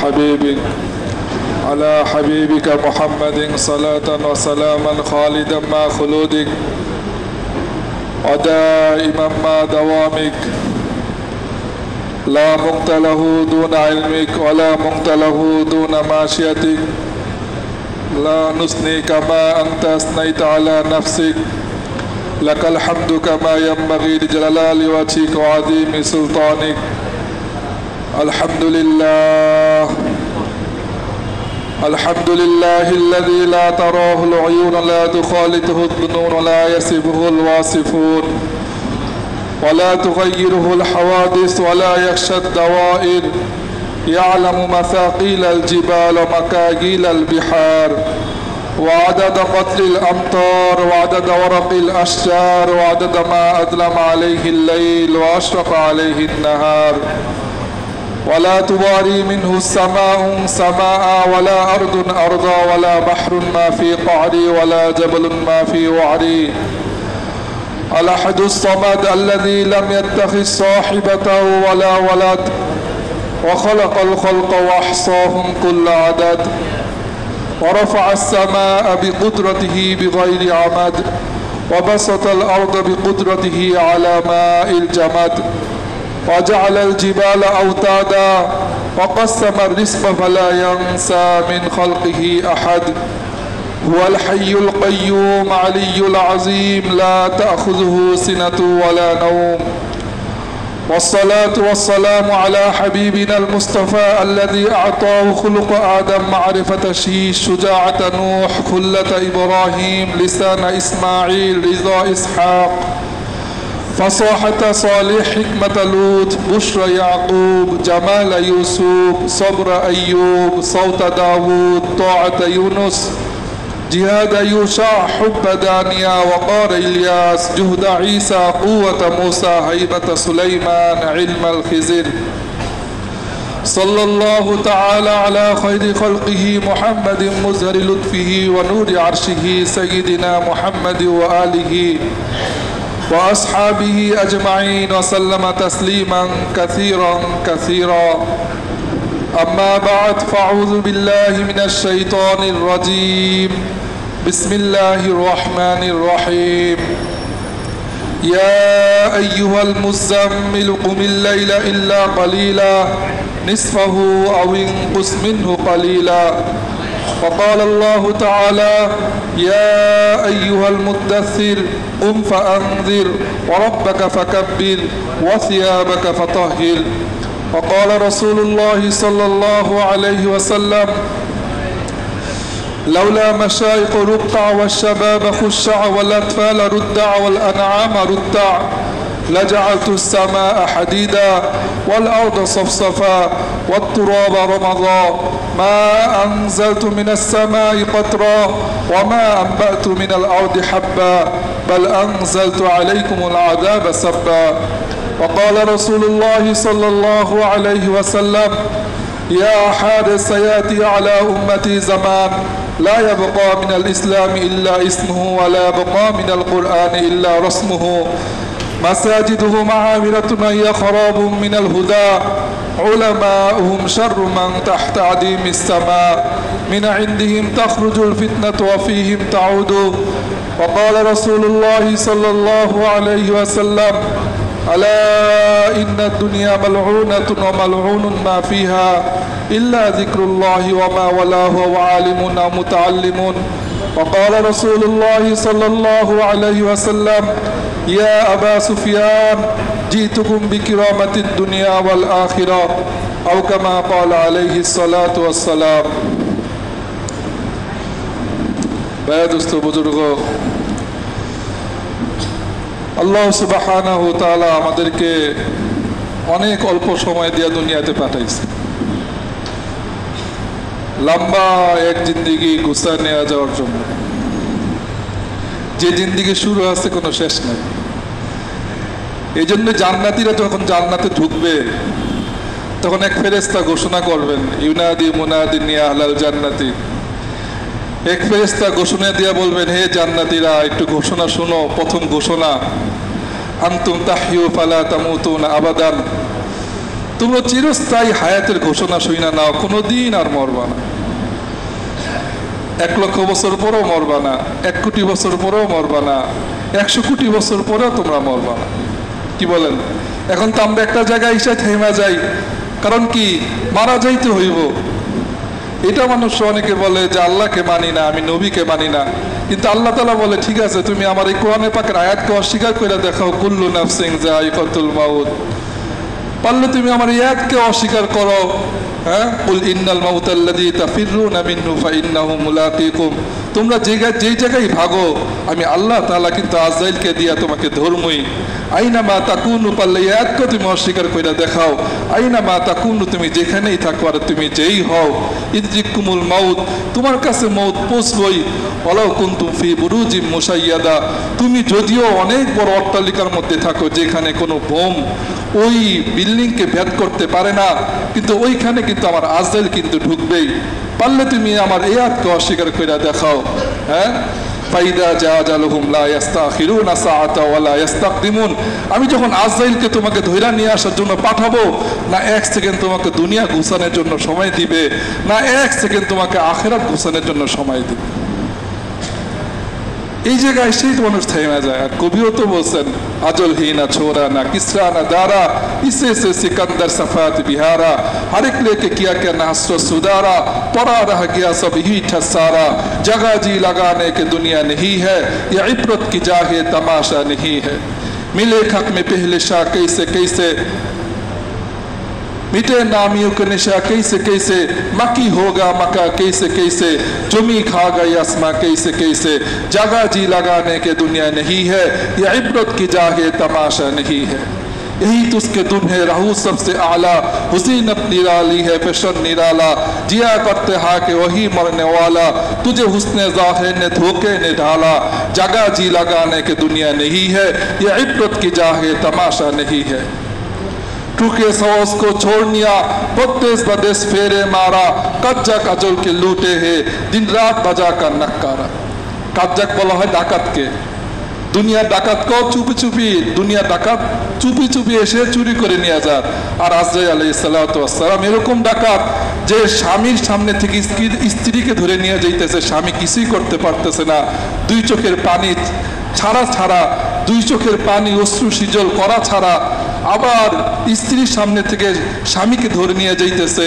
حبيبك على حبيبك محمد صلاة وسلاما خالدا مع خلودك ودائما مع دوامك لا مقت له دون علمك ولا مقت له دون معصيتك لا نثني كما أنت أثنيت على نفسك لك الحمد كما ينبغي لجلال وجهك وعظيم سلطانك الحمد لله الحمد لله الذي لا تراه العيون لا تخالطه الظنون ولا يصفه الواصفون ولا تغيره الحوادث ولا يخشى الدوائر يعلم مثاقيل الجبال ومكاييل البحار وعدد قطر الأمطار وعدد ورق الأشجار وعدد ما أظلم عليه الليل وأشرق عليه النهار ولا تواري منه السماء سماء ولا أرض أرضا ولا بحر ما في قعري ولا جبل ما في وعري الأحد الصمد الذي لم يتخذ صاحبته ولا ولد وخلق الخلق وأحصاهم كل عدد ورفع السماء بقدرته بغير عمد وبسط الأرض بقدرته على ماء الجمد وجعل الجبال أوتادا وقسم الرزق فلا ينسى من خلقه أحد هو الحي القيوم علي العظيم لا تأخذه سنة ولا نوم والصلاة والسلام على حبيبنا المصطفى الذي أعطاه خلق آدم معرفة شيش شجاعة نوح خلة إبراهيم لسان إسماعيل رضا إسحاق فصاحة صالح حكمة لوط بشرى يعقوب جمال يوسف صبر أيوب صوت داود طاعة يونس جهاد يوشع حب دانيا وقار إلياس جهد عيسى قوة موسى هيبة سليمان علم الخزر صلى الله تعالى على خير خلقه محمد مزهر لطفه ونور عرشه سيدنا محمد وآله وأصحابه أجمعين وسلم تسليما كثيرا كثيرا أما بعد فأعوذ بالله من الشيطان الرجيم بسم الله الرحمن الرحيم يا أيها المزمل قم الليل إلا قليلا نصفه أو انقص منه قليلا وقال الله تعالى يا أيها المدثر قم فأنذر وربك فكبر وثيابك فطهر وقال رسول الله صلى الله عليه وسلم لولا مشايخ رقع والشباب خشع والأطفال ردع والأنعام ردع لجعلت السماء حديدا والأرض صفصفا والتراب رمضا ما أنزلت من السماء قطرا وما أنبأت من الأرض حبا بل أنزلت عليكم العذاب سبا وقال رسول الله صلى الله عليه وسلم يا حارس سيأتي على أمتي زمان لا يبقى من الإسلام إلا اسمه ولا يبقى من القرآن إلا رسمه مساجده معامرة هي خراب من الهدى علماؤهم شر من تحت عديم السماء من عندهم تخرج الفتنة وفيهم تعود وقال رسول الله صلى الله عليه وسلم ألا إن الدنيا ملعونة وملعون ما فيها إلا ذكر الله وما ولاه وعالم أو متعلم وقال رسول الله صلى الله عليه وسلم يا أبا سفيان جئتكم بكرامة الدنيا والآخرة أو كما قال عليه الصلاة والسلام ভাই দোস্ত বুজুর্গ আল্লাহ সুবহানাহু ওয়া তাআলা আমাদেরকে অনেক অল্প সময় দিয়ে দুনিয়াতে পাঠাইছে লম্বা এক জিন্দেগি গুছায় নেওয়া যাওয়ার জন্য যে জিন্দেগি শুরু আছে কোনো শেষ নাই এই জন্য জান্নাতীরা যখন জান্নাতে ঢুকবে তখন এক ফেরেশতা ঘোষণা করবেন ইউনাদি মুনাদিন ইয়া আহলাল জান্নাতি এক ফেরেশতা ঘোষণা দিয়ে বলবেন হে জান্নাতীরা একটু ঘোষণা শোনো প্রথম ঘোষণা আনতুম তাহইউ ফালা তামুতুনা আবাদান তোমরা চিরস্থায়ী হায়াতের ঘোষণা শুইনা নাও, কোনোদিন আর মরবা না। 1 লক্ষ বছর পরেও মরবা না, 1 কোটি বছর পরেও মরবা না, 100 কোটি বছর পরেও তোমরা মরবা না। কি বলেন? এখন তো আমরা একটা জায়গায় এসে থেমে যাই, কারণ কি মারা যাইতে হইব। এটা মানুষ অনেকে বলে যে আল্লাহকে মানি না, আমি নবীকে মানি না, কিন্তু আল্লাহ তাআলা বলে ঠিক আছে তুমি আমার এই কোরআনে পাকের আয়াতকে অস্বীকার করে দেখাও, কুল্লু নাফসিন যায়িকাতুল মাউত। পারলে তুমি আমার এই আয়াতকে অস্বীকার করো, হ্যাঁ, কুল ইন্নাল মাউতাল্লাযী তাফিরুনা মিনহু ফাইন্নাহু মুলাকীকুম। তোমরা যেই জায়গায় ভাগো আমি আল্লাহ তাআলা কিন্তু আজরাইলকে দিয়া তোমাকে ধর্মই। আইনা মা তাকুনু, পারলে এই আয়াতকে তুমি অস্বীকার করে দেখাও। আইনা মা তাকুনু, তুমি যেখানেই থাকো আর তুমি যেই হও, ইদরিকুমুল মাউত, তোমার কাছে মউত পৌঁছবই। ওয়ালাউ কুনতুম ফি বুরুজিম মুশাইয়াদা, তুমি যদিও অনেক বড় অট্টালিকার মধ্যে থাকো যেখানে কোনো বোম ওই বিল্ডিংকে ভেদ করতে পারে না, কিন্তু ওইখানে কিন্তু আমার আজরাইল কিন্তু ঢুকবেই। পারলে তুমি আমার এই আয়াতকে অস্বীকার করে দেখাও। হ্যাঁ, ফাইদা জাআজালুহুম লা ইস্তাখিরুনা সাআতা ওয়া লা ইস্তাকদিমুন, আমি যখন আজরাইলকে তোমাকে ধইরা নিয়ে আসার জন্য পাঠাবো, না 1 সেকেন্ড তোমাকে দুনিয়া গুছানোর জন্য সময় দিবে, না 1 সেকেন্ড তোমাকে আখিরাত গুছানোর জন্য সময় দিবে। এই জায়গায় সেই মানুষ থেমে যায়। আর কবিও তো বলছেন আজল হি না ছোরা না কিসরা না দারা, ইসে সে সিকন্দর সফাত বিহারা, हर एक लेके किया क्या नास्र सुधारा, पड़ा रह गया सब ही ठसारा, जगह जी लगाने के दुनिया नहीं है, ये इबरत की जाहे तमाशा नहीं है। मिले खक में पहले शाह कैसे कैसे, मिटे नामियों के निशा कैसे कैसे, मकी होगा मका कैसे कैसे, जुमी खा गई आसमां कैसे कैसे, जगह जी लगाने के दुनिया नहीं है, ये इबरत की जाहे तमाशा नहीं है। यही तो उसके दुम है रहू सबसे आला, हुसीनत निराली है फैशन निराला, जिया करते हा के वही मरने वाला, तुझे हुस्ने ज़ाहिर ने धोखे ने ढाला, जगह जी लगाने के दुनिया नहीं है, ये इबरत की जाहे तमाशा नहीं है। टूके सौस को छोड़निया बदेस बदेस फेरे मारा, कज्जा काजल के लूटे है दिन रात बजा का नक्कारा। कज्जाक বলা হয় ডাকাতকে, দুনিয়া ডাকাতকেও চুপি চুপি, দুনিয়া ডাকাত চুপি চুপি এসে চুরি করে নিয়ে যায়। আর আজরাইল আলাইহিস সালাতু ওয়াস সালাম এরকম ডাকাত যে স্বামীর সামনে থেকে স্ত্রীকে ধরে নিয়ে যাইতেছে, স্বামী কিছুই করতে পারতেছে না, 2 চোখের পানি ছাড়া 2 চোখের পানি অশ্রু সিজল করা ছাড়া, আবার স্ত্রীর সামনে থেকে স্বামীকে ধরে নিয়ে যাইতেছে,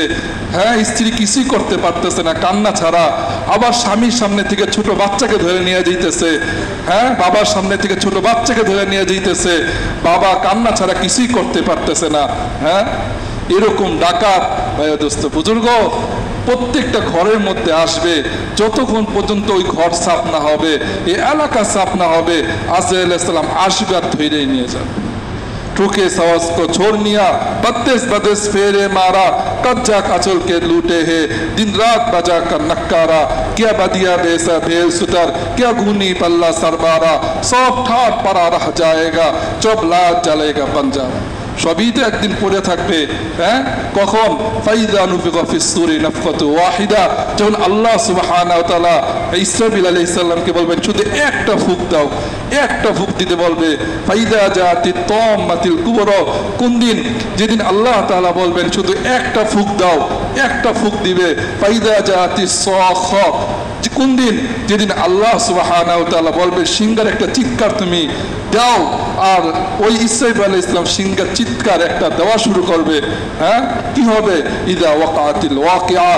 হ্যাঁ, স্ত্রী কিছুই করতে পারতেছে না কান্না ছাড়া, আবার স্বামীর সামনে থেকে ছোট বাচ্চাকে ধরে নিয়ে যাইতেছে, হ্যাঁ, বাবার সামনে থেকে ছোট বাচ্চাকে ধরে নিয়ে যাইতেছে, বাবা কান্না ছাড়া কিছুই করতে পারতেছে না। হ্যাঁ, এরকম ডাকাত ভাইয়া দোস্ত বুজুর্গ প্রত্যেকটা ঘরের মধ্যে আসবে, যতক্ষণ পর্যন্ত ওই ঘর সাফ না হবে, এই এলাকা সাফ না হবে, আজরাইল আলাইহিস সালাম আসবে আর ধরে নিয়ে যাবে। टूके सवस को छोड़निया बदेस बदेस फेरे मारा, कब्जा काचल के लूटे है दिन रात बजा कर नक्कारा, क्या बदिया बेसा भेल सुतर, क्या गुनी पल्ला सरबारा, सब ठाट पड़ा रह जाएगा जब लात जलेगा पंजाब। সবই তো একদিন পড়ে থাকবে। হ্যাঁ, কখন? ফাইদা নুফিকা ফিস সূরি নাফকাতু ওয়াহিদা, যখন আল্লাহ সুবহানাহু ওয়া তাআলা ইসরাফিল আলাইহিস সালামকে বলবেন শুধু একটা ফুঁক দাও, একটা ফুঁক দিতে বলবে। ফাইদা জাতিত তাম্মাতিল কুবরা, কোন দিন? যেদিন আল্লাহ তাআলা বলবেন শুধু একটা ফুঁক দাও, একটা ফুঁক দিবে। ফাইদা জাতিস সাখা, কোন দিন? যেদিন আল্লাহ সুবহানাহু ওয়া তাআলা বলবে সিংহার একটা চিৎকার তুমি দাও, আর ওই ইসরাফিল আলাইহিস সালাম সিংহার চিৎকার একটা দেওয়া শুরু করবে। হ্যাঁ, কি হবে? ইদা ওয়াকাতিল ওয়াকিআ,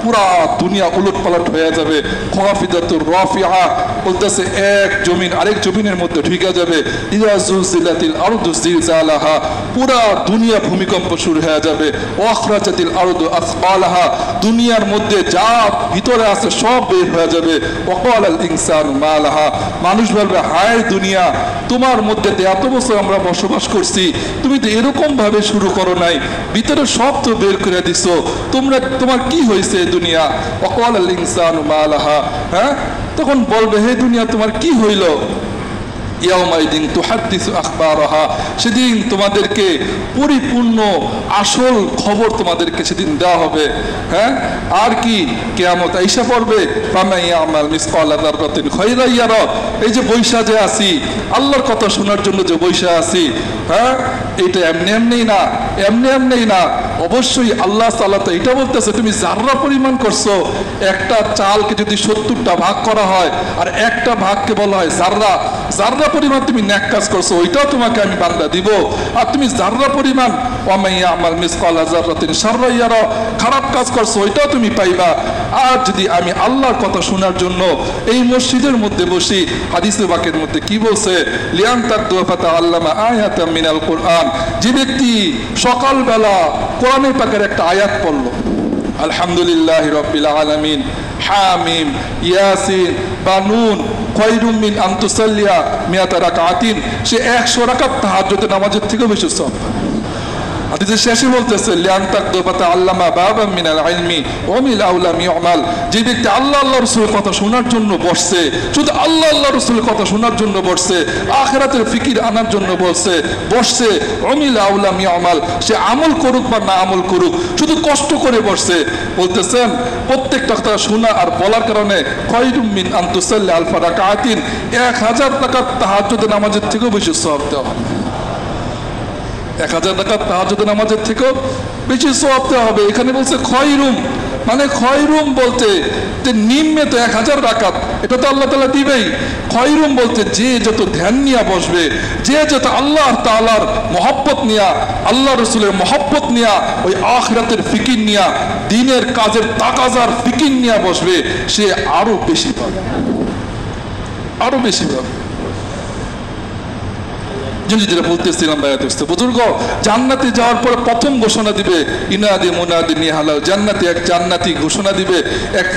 পুরা দুনিয়া উলট পালট হয়ে যাবে। খাফিদাতুর রাফিআ, বলতেছে এক জমিন আরেক জমিনের মধ্যে ঢুকে যাবে। ইদা জুলজিলাতিল আরদু জিলজালাহা, পুরা দুনিয়া ভূমিকম্প শুরু হয়ে যাবে। ওয়াখরাজাতিল আরদু আসকালাহা, দুনিয়ার মধ্যে যা ভিতরে আছে সব বের হয়ে যাবে। ওয়াকালাল ইনসানু মালাহা, মানুষ বলবে হায় দুনিয়া, তোমার মধ্যে এত বছর আমরা বসবাস করছি, তুমি তো এরকম ভাবে শুরু করো নাই, ভিতরে সব তো বের করে দিছো, তোমার কি হয়েছে দুনিয়া? ওয়াকালাল ইনসানু মালাহা, হ্যাঁ, তখন বলবে হে দুনিয়া তোমার কি হইল? ইয়াউমাইদিন তুহাদ্দিসু আখবারাহা, সেদিন তোমাদেরকে পরিপূর্ণ আসল খবর তোমাদেরকে সেদিন দেওয়া হবে। হ্যাঁ, আর কি কিয়ামত আইসা পড়বে। ফামান ইয়ামাল মিসকালা যাররাতিন খায়রান ইয়ারা, এই যে বৈশা যে আছি, আল্লাহর কথা শোনার জন্য যে বৈশা আছি, হ্যাঁ, এটা এমনি এমনি না, অবশ্যই আল্লাহ তাআলা তো এটা বলতেছে, তুমি যাররা পরিমাণ করছো, একটা চালকে যদি 70টা ভাগ করা হয় আর একটা ভাগকে বলা হয় যাররা পরিমাণ তুমি নেক কাজ করছো, ওইটাও তোমাকে আমি বান্দা দিব। আর তুমি যাররা পরিমাণ ওয়ামান ইয়ামাল মিসকালা যাররাতিন শাররান ইয়ারা, খারাপ কাজ করছো, ওইটাও তুমি পাইবা। আর যদি আমি আল্লাহর কথা শোনার জন্য এই মসজিদের মধ্যে বসি, হাদিসে পাকের মধ্যে কি বলছে, লিয়ান তাকদু ফাতাআল্লামা আয়াতাম মিনাল কুরআন, যে ব্যক্তি সকালবেলা কোরআনে পাকের একটা আয়াত পড়লো, আলহামদুলিল্লাহি রাব্বিল আলামিন, হামিম, ইয়াসিন বা নুন, খায়রুম মিন আন তুসাল্লিয়া মিয়াতা রাকাতিন, সে 100 রাকাত তাহাজ্জুদের নামাজের থেকেও বেশি সওয়াব। হাদিসের শেষে বলতেছে লিয়ান তাকদু ফাতাআল্লামা বাবাম মিনাল ইলমি ওয়া মিল আউলাম ইউমাল, যে ব্যক্তি আল্লাহ রাসূলের কথা শোনার জন্য বসছে, শুধু আল্লাহ রাসূলের কথা শোনার জন্য বসছে, আখিরাতের ফিকির আনার জন্য বসছে, ওয়া মিল আউলাম ইউমাল, সে আমল করুক বা না আমল করুক, শুধু কষ্ট করে বসছে, বলতেছেন প্রত্যেকটা কথা শোনা আর বলার কারণে খায়রুম মিন আন তুসাল্লি আলফা রাকাতিন, 1000 রাকাত তাহাজ্জুদের নামাজের থেকেও বেশি সওয়াব দেওয়া হবে। 1000 রাকাত তাহাজ্জুদের নামাজের থেকেও বেশি সওয়াব দেওয়া হবে। এখানে বলছে খয়রুম, মানে খয়রুম বলতে যে নিম্নে তো 1000 রাকাত, এটা তো আল্লাহ তাআলা দিবেই। খয়রুম বলতে যে যত ধ্যান নিয়ে বসবে, যে যত আল্লাহ তাআলার মহব্বত নিয়া, আল্লাহ রাসূলের মহব্বত নিয়া, ওই আখিরাতের ফিকির নিয়া, দ্বীনের কাজের তাকাজার ফিকির নিয়া বসবে, সে আরো বেশি পাবে, আরো বেশি পাবে। যেটা বলতেছিলাম বুজুর্গ, জান্নাতে যাওয়ার পরে প্রথম ঘোষণা দিবে ইনাদি মুনাদি নিহালাল, জান্নাতি এক জান্নাতি ঘোষণা দিবে, এক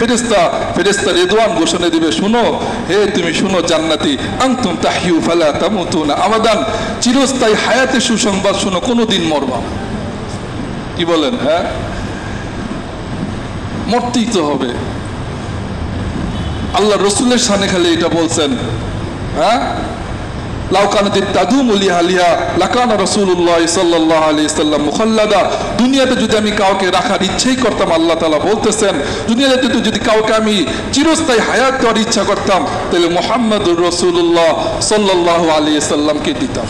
ফেরেশতা রিদওয়ান ঘোষণা দিবে, শুনো হে তুমি শুনো জান্নাতি, আনতুম তাহিউ ফালা তামুতুনা আবাদান, চিরস্থায়ী হায়াতের সুসংবাদ শুনো, কোনোদিন মরবা না। কি বলেন? হ্যাঁ, মরতেই তো হবে। আল্লাহ রসুলের শানে খালি এটা বলছেন, হ্যাঁ, দুনিয়াতে যদি আমি কাউকে রাখার ইচ্ছাই করতাম, আল্লাহ তাআলা বলতেছেন দুনিয়াতে যদি কাউকে আমি চিরস্থায়ী হায়াত দেওয়ার ইচ্ছা করতাম, তাহলে মুহাম্মদুর রাসূলুল্লাহ সাল্লাল্লাহু আলাইহি সাল্লামকে দিতাম।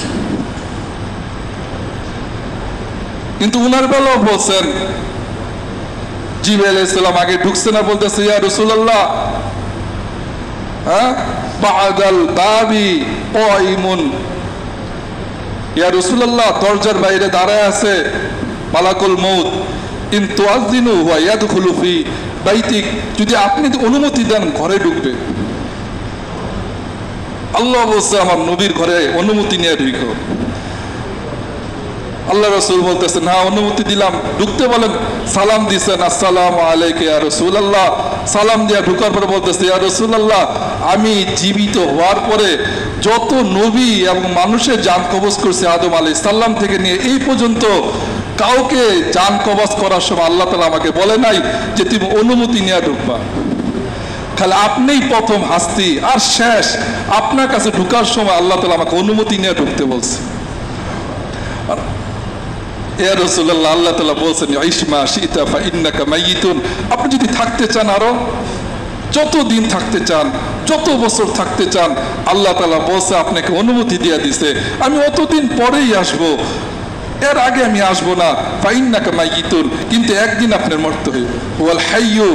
কিন্তু উনার বেলাও বলছেন, জিবরাইল আলাইহিস সালাম আগে ঢুকছে না, বলতেছে ইয়া রাসূলুল্লাহ, হ্যাঁ, বাদাল বাবি কাইমুন, ইয়া রাসূলুল্লাহ দরজার বাইরে দাঁড়ায় আছে মালাকুল মউত, ইন তুআযিনু ওয়া ইয়াদখুলু ফি বাইতিক, যদি আপনি অনুমতি দেন ঘরে ঢুকবে। আল্লাহ বলছে আমার নবীর ঘরে অনুমতি নিয়ে ঢুকো। আল্লাহ রাসূল বলতেছেন হ্যাঁ অনুমতি দিলাম, ঢুকতে বলেন, সালাম দিছেন আসসালামু আলাইকা ইয়া রাসূলুল্লাহ, সালাম দিয়া ঢুকার পরে বলতেছে ইয়া রাসূলুল্লাহ, আমি জীবিত হওয়ার পরে যত নবী এবং মানুষের জান কবজ করছে আদম আলাইহিস সালাম থেকে নিয়ে এই পর্যন্ত কাউকে জান কবজ করার সময় আল্লাহ তাআলা আমাকে বলে নাই যে তুমি অনুমতি নিয়ে ঢুকবা, খালি আপনিই প্রথম হাসতি আর শেষ, আপনার কাছে ঢুকার সময় আল্লাহ তাআলা আমাকে অনুমতি নিয়ে ঢুকতে বলছে। ইয়া রাসূলুল্লাহ, আল্লাহ তাআলা বলছেন ইশমা শিতা ফা ইন্নাকা মাইয়িতুন, আপনি যদি থাকতে চান, আরো যত দিন থাকতে চান, যত বছর থাকতে চান, আল্লাহ তাআলা বলছে আপনাকে অনুমতি দিয়ে দিছে, আমি অতদিন পরেই আসবো, এর আগে আমি আসবো না। ফা ইন্নাকা মাইয়িতুন, কিন্তু একদিন আপনার মরতে হইবে। ওয়াল হাইয়্যু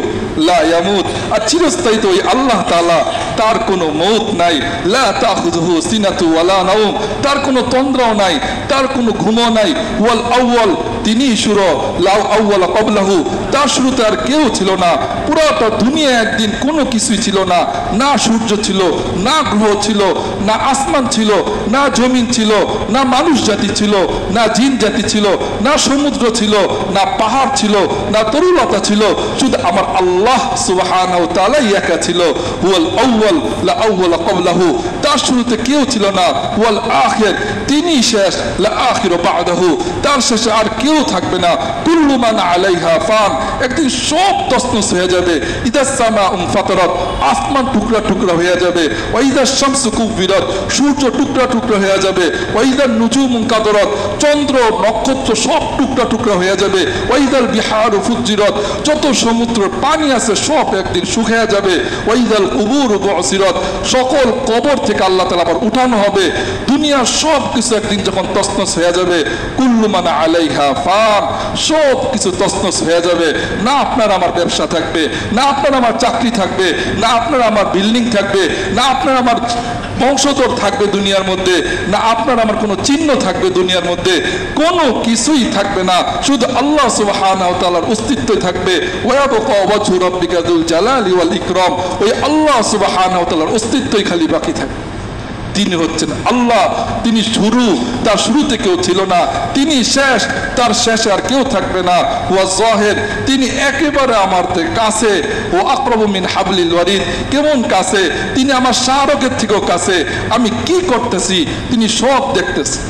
লা ইয়ামুত, আর চিরস্থায়ী তো ওই আল্লাহ তাআলা, তার কোনো মৌত নাই, লা তাখুযুহু সিনাতু ওয়ালা নাওম, তার কোনো তন্দ্রাও নাই, তার কোনো ঘুমও নাই। ওয়াল আউয়াল, তিনি শুরু, লাউ আউয়ালা ক্বাবলাহু, তার শুরুতে আর কেউ ছিল না, পুরোটা দুনিয়া একদিন কোনো কিছুই ছিল না, না সূর্য ছিল, না গ্রহ ছিল, না আসমান ছিল, না জমিন ছিল, না মানুষ জাতি ছিল, না জিন জাতি ছিল, না সমুদ্র ছিল, না পাহাড় ছিল, না তরুলতা ছিল, শুধু আমার আল্লাহ সুবহানাহু ওয়া তাআলা একা ছিল। হুয়াল আউয়াল লা আউয়ালা ক্বাবলাহু, তার শুরুতে কেউ ছিল না। ওয়াল আখির, তিনি শেষ, লা আখিরু বা'দাহু, তার শেষে আর কেউ কেউ থাকবে না। কুল্লু মান আলাইহা ফান, একদিন সব তছনছ হয়ে যাবে। ইদাস সামাউ ফাতারাত, আসমান টুকরা টুকরা হয়ে যাবে। ওয়া ইদাস শামসু কুবিরাত, সূর্য টুকরা টুকরা হয়ে যাবে। ওয়া ইদান নুজুমু কাদারাত, চন্দ্র নক্ষত্র সব টুকরা টুকরা হয়ে যাবে। ওয়া ইদাল বিহারু ফুজ্জিরাত, যত সমুদ্রের পানি আছে সব একদিন শুকিয়ে যাবে। ওয়া ইদাল কুবুরু বুসিরাত, সকল কবর থেকে আল্লাহ তাআলা আবার উঠানো হবে। দুনিয়ার সব কিছু একদিন যখন তছনছ হয়ে যাবে, কুল্লু মান আলাইহা ফান, সব কিছু তছনছ হয়ে যাবে। না আপনার আমার ব্যবসা থাকবে, না আপনার আমার চাকরি থাকবে, না আপনার আমার বিল্ডিং থাকবে, না আপনার আমার বংশধর থাকবে দুনিয়ার মধ্যে, না আপনার আমার কোনো চিহ্ন থাকবে দুনিয়ার মধ্যে, কোনো কিছুই থাকবে না। শুধু আল্লাহ সুবহানাহু ওয়া তাআলার অস্তিত্বই থাকবে। ওয়া ইয়াবকা ওয়াজহু রাব্বিকা যুল জালালি ওয়াল ইকরাম, ওই আল্লাহ সুবহানাহু ওয়া তাআলার অস্তিত্বই খালি বাকি থাকবে। তিনি হচ্ছেন আল্লাহ, তিনি শুরু, তার শুরুতে কেউ ছিল না। তিনি শেষ, তার শেষে আর কেউ থাকবে না। ওয়া যাহির, তিনি একেবারে আমার কাছে। ও আকরাবু মিন হাবলিল ওয়ারিদ, কেমন কাছে, তিনি আমার শাহরগের থেকেও কাছে। আমি কি করতেছি তিনি সব দেখতেছেন।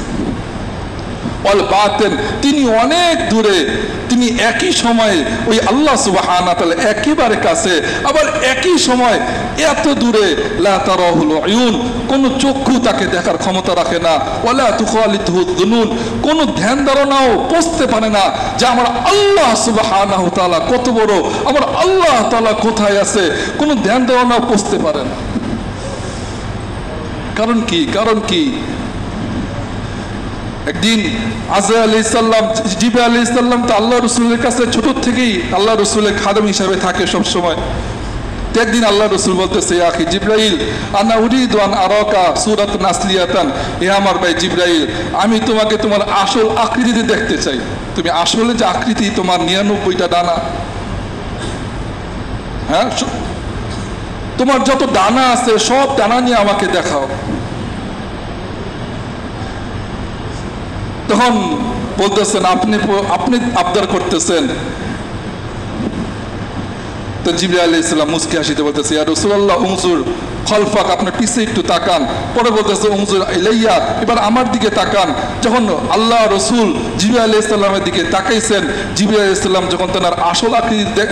ওয়াল বাতিন, তিনি অনেক দূরে, তিনি একই সময়ে ওই আল্লাহ সুবহানাহু ওয়া তাআলা একেবারে কাছে, আবার একই সময় এত দূরে। লা তারাহুল উয়ুন, কোন চক্ষু তাকে দেখার ক্ষমতা রাখে না। ওয়ালা তুখালিতুহু যুনুন, কোন ধ্যান ধারণাও পৌঁছতে পারে না যে আমার আল্লাহ সুবহানাহু ওয়া তাআলা কত বড়, আমার আল্লাহ তাআলা কোথায় আছে, কোন ধ্যান ধারণাও পৌঁছতে পারে না। কারণ কি? কারণ কি? একদিন আজরাইল আলাইহিস সালাম, জিবরাইল আলাইহিস সালাম তো আল্লাহ রাসূলের কাছে ছোট থেকেই আল্লাহ রাসূলের খাদেম হিসেবে থাকে সব সময়। একদিন আল্লাহ রাসূল বলতেছে, ইয়া আখি জিবরাইল, আনা উরিদু আন আরাকা সূরাত নাসলিয়াতান, হে আমার ভাই জিবরাইল, আমি তোমাকে তোমার আসল আকৃতিতে দেখতে চাই। তুমি আসলে যে আকৃতি, তোমার 99টা ডানা, হ্যাঁ, তোমার যত ডানা আছে সব ডানা নিয়ে আমাকে দেখাও। তখন বলতেছেন, আপনি আবদার করতেছেন। তো জিবরাইল আলাইহিস সালাম মুস্কি হাসিতে বলতেছে, ইয়া রাসূলুল্লাহ উনজুর খলফাক, আপনার পিছে একটু তাকান। পরে বলতেছে উনজুর ইলাইয়া, এবার আমার দিকে তাকান। যখন আল্লাহ রাসূল জিবরাইল আলাইহিস সালামের দিকে তাকাইছেন, জিবরাইল আলাইহিস সালাম যখন তার আসল আকৃতি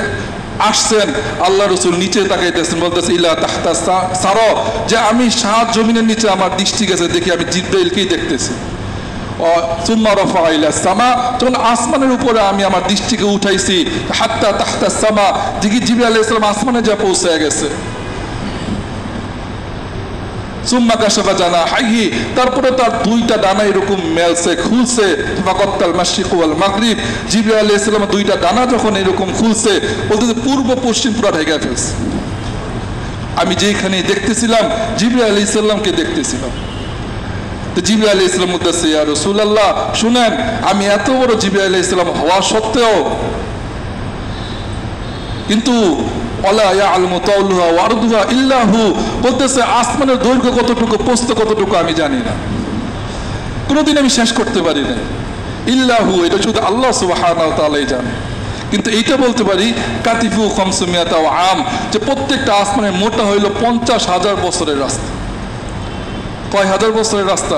আসছেন, আল্লাহ রাসূল নিচে তাকাইতেছেন, বলতেছে ইলা তাহতা সার, যে আমি সাত জমিনের নিচে আমার দৃষ্টি গেছে, দেখি আমি জিবরাইলকেই দেখতেছি। সুম্মা রাফা ইলা সামা, তখন আসমানের উপরে আমি আমার দৃষ্টিকে উঠাইছি, হাত্তা তাহতা সামা, দেখি জিবরাইল আলাইহিস সালাম আসমানে যা পৌঁছে গেছে। সুম্মা কাশাফা জানাহি, তারপরে তার দুইটা ডানা এরকম মেলছে, খুলছে। ফাকাত্তাল মাশরিক ওয়াল মাগরিব, জিবরাইল আলাইহিস সালাম দুইটা ডানা যখন এরকম খুলছে, বলতেছে পূর্ব পশ্চিম পুরো ঢেকে ফেলছে। আমি যেখানে দেখতেছিলাম জিবরাইল আলাইহিস সালামকে দেখতেছিলাম। তো জিবরাইল আলাইহিস সালাম বলতেছে, ইয়া রাসূলুল্লাহ শুনেন, আমি এত বড় জিবরাইল আলাইহিস সালাম হওয়া সত্ত্বেও কিন্তু ওয়ালা ইয়ালমু তাওলুহা ওয়া আরদুহা ইল্লা হু, বলতেছে আসমানের দৈর্ঘ্য কতটুকু, প্রস্থ কতটুকু আমি জানি না, কোনোদিন আমি শেষ করতে পারি না। ইল্লা হু, এটা শুধু আল্লাহ সুবহানাহু ওয়া তাআলাই জানে। কিন্তু এইটা বলতে পারি কাতিফু খামসুমিয়াতা আম, যে প্রত্যেকটা আসমানের মোটা হইল 50,000 বছরের রাস্তা। কয় হাজার বছরের রাস্তা?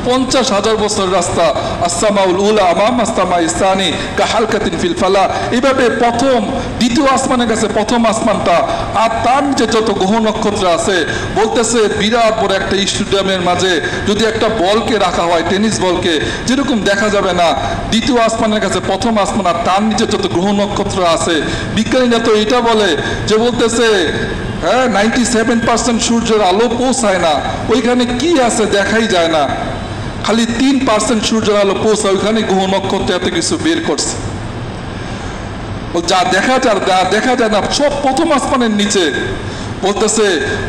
50,000 বছরের রাস্তা। আসসামাউল উলা আমাম আসসামাই সানি কাহালকাতিন ফিল ফালা, এইভাবে প্রথম দ্বিতীয় আসমানের কাছে প্রথম আসমানটা, আর তার নিচে যত গ্রহ নক্ষত্র আছে, বলতেছে বিরাট বড় একটা স্টেডিয়ামের মাঝে যদি একটা বলকে রাখা হয়, টেনিস বলকে, যেরকম দেখা যাবে না, দ্বিতীয় আসমানের কাছে প্রথম আসমান, আর তার নিচে যত গ্রহ নক্ষত্র আছে, বিজ্ঞানীরা তো এটা বলে যে, বলতেছে হ্যাঁ 97% সূর্যের আলো পৌঁছায় না, ওইখানে কি আছে দেখাই যায় না, খালি 3% সূর্যের আলো পৌঁছায়, ওইখানে গ্রহ নক্ষত্র এত কিছু বের করছে। যা দেখা যায় না সব প্রথম আসমানের নিচে। বলতেছে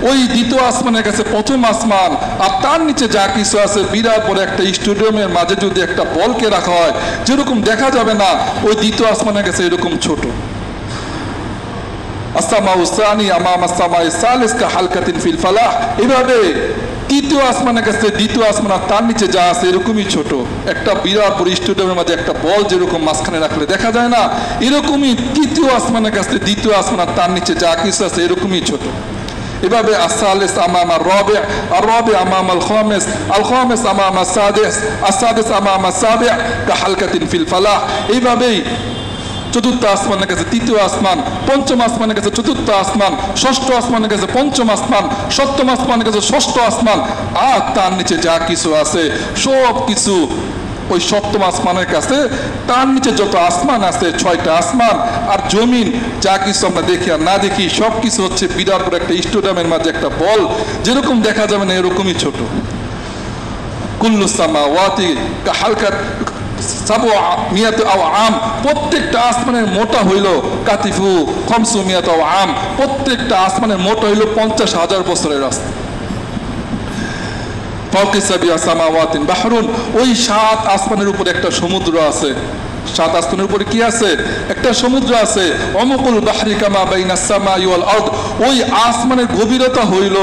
ওই দ্বিতীয় আসমানের কাছে প্রথম আসমান, আর তার নিচে যা কিছু আছে, বিরাট বড় একটা স্টেডিয়ামের মাঝে যদি একটা বলকে রাখা হয়, যেরকম দেখা যাবে না, ওই দ্বিতীয় আসমানের কাছে এরকম ছোট। আসসামাউ সানি আমাম আসসামাই সালিস কাহালকাতিন ফিল ফালাহ, এভাবে তৃতীয় আসমানের কাছে দ্বিতীয় আসমান, আর তার নিচে যা আছে এরকমই ছোট। একটা বিরাট বড় স্টেডিয়ামের মাঝে একটা বল যেরকম মাঝখানে রাখলে দেখা যায় না, এরকমই তৃতীয় আসমানের কাছে দ্বিতীয় আসমান, আর তার নিচে যা কিছু আছে এরকমই ছোট। এভাবে আস-সালিস আমামা আর-রাবি', আর-রাবি' আমামা আল-খামিস, আল-খামিস আমামা আস-সাদিস, আস-সাদিস আমামা আস-সাবি', কাহালকাতিন ফিল ফালাহ। এইভাবেই চতুর্থ আসমানের কাছে তৃতীয় আসমান, পঞ্চম আসমানের কাছে চতুর্থ আসমান, ষষ্ঠ আসমানের কাছে পঞ্চম আসমান, সপ্তম আসমানের কাছে ষষ্ঠ আসমান, আর তার নিচে যা কিছু আছে সব কিছু ওই সপ্তম আসমানের কাছে। তার নিচে যত আসমান আছে, 6টা আসমান আর জমিন, যা কিছু আমরা দেখি আর না দেখি সব কিছু হচ্ছে বিরাট করে একটা স্টেডিয়ামের মাঝে একটা বল, যেরকম দেখা যাবে না এরকমই ছোট। কুল্লু সামাওয়াতি কাহালকাত সাব'মিয়াতু আম, প্রত্যেকটা আসমানের মোটা হইল কাতিফু খামসুমিয়াতু আম, প্রত্যেকটা আসমানের মোটা হইল 50,000 বছরের রাস্তা। ফাওকা সাবি'a সামাওয়াতিন বাহরুন, ওই 7 আসমানের উপরে একটা সমুদ্র আছে। 7 আসমানের উপরে কি আছে? একটা সমুদ্র আছে। অমকুল বাহরি কামা বাইনাস সামাই ওয়াল আরদ, ওই আসমানের গভীরতা হইল,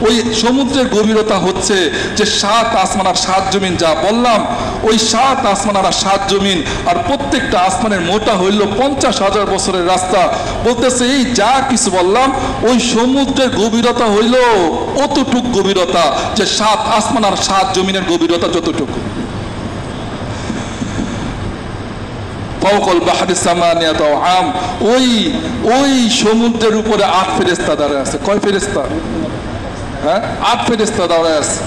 ওই সমুদ্রের গভীরতা হচ্ছে যে 7 আসমান আর 7 জমিন, যা বললাম ওই 7 আসমান আর 7 জমিন, আর প্রত্যেকটা আসমানের মোটা হইল 50,000 বছরের রাস্তা। বলতেছে এই যা কিছু বললাম ওই সমুদ্রের গভীরতা হইল অতটুক গভীরতা, যে 7 আসমান আর 7 জমিনের গভীরতা যতটুকু। ফাওকাল বাহরি সামানিয়াতু আম, ওই সমুদ্রের উপরে 8 ফেরেশতা দাঁড়ায় আছে। কয় ফেরেশতা? হ্যাঁ, 8 ফেরেশতা দাঁড়ায় আছে।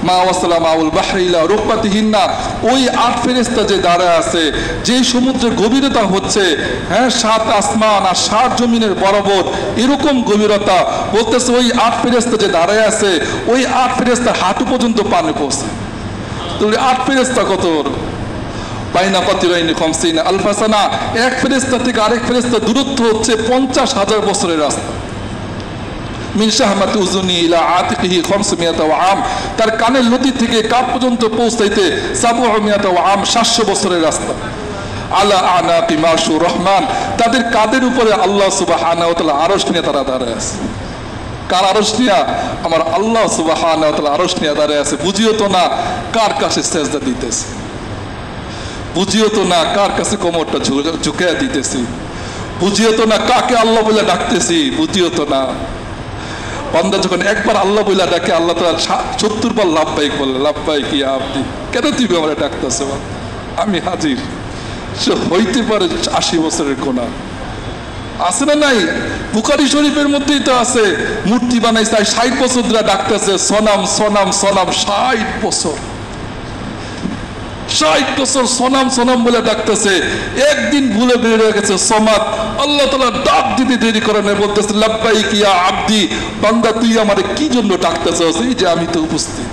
মা ওয়াসালা মাউল বাহরি ইলা রুকবাতিহিন্না, ওই 8 ফেরেশতা যে দাঁড়ায় আছে, যে সমুদ্রের গভীরতা হচ্ছে 7 আসমান আর 7 জমিনের বরাবর এরকম গভীরতা। বলতেছে ওই 8 ফেরেশতা যে দাঁড়ায় আছে, ওই 8 ফেরেশতার হাঁটু পর্যন্ত পানি পৌঁছে। তো 8 ফেরেশতা কত বড়? বাইনা কতিরাইনি খামসিনা আলফা সানা, এক ফেরেশতা থেকে আরেক ফেরেশতা দূরত্ব হচ্ছে 50,000 বছরের রাস্তা। মিন শাহমাতি উযুনি ইলা আতিকিহি খামসুমিয়াতু আম, তার কানের লতি থেকে কাপ পর্যন্ত পৌঁছাইতে 700 আম, 700 বছরের রাস্তা। আলা আনাকি মারশুর রহমান, তাদের কাদের উপরে আল্লাহ সুবহানাহু ওয়া তাআলা আরশ নিয়ে তারা দাঁড়ায় আছে। কার আরশ নিয়ে? আমার আল্লাহ সুবহানাহু ওয়া তাআলা আরশ নিয়ে দাঁড়ায় আছে। বুঝিও তো না কার কাছে সেজদা দিতেছে, বুঝিও তো না কার কাছে কোমরটা ঝুঁকাইয়া দিতেছি, বুঝিও তো না কাকে আল্লাহ বলে ডাকতেছি, বুঝিও তো না। বান্দা যখন একবার আল্লাহ বলে ডাকে, আল্লাহ তাআলা 70 বার লাব্বাইক বলে, লাব্বাইক ইয়া আবদি, কেন তুমি আমরা ডাকতেছ? আমি হাজির। সে হইতে পারে 80 বছরের গোনা আছে না নাই? বুখারী শরীফের মধ্যেই তো আছে, মূর্তি বানাইছে 60 বছর ধরে ডাকতেছে সনাম সনাম সনাম, 60 বছর 60 বছর সনাম সনাম বলে ডাকতেছে। একদিন ভুলে বের হয়ে গেছে সমাদ, আল্লাহ তাআলা ডাক দিতে দেরি করে না, বলতেছে লাব্বাইক ইয়া আবদি, বান্দা তুই আমারে কি জন্য ডাকতেছস? এই যে আমি তো উপস্থিত।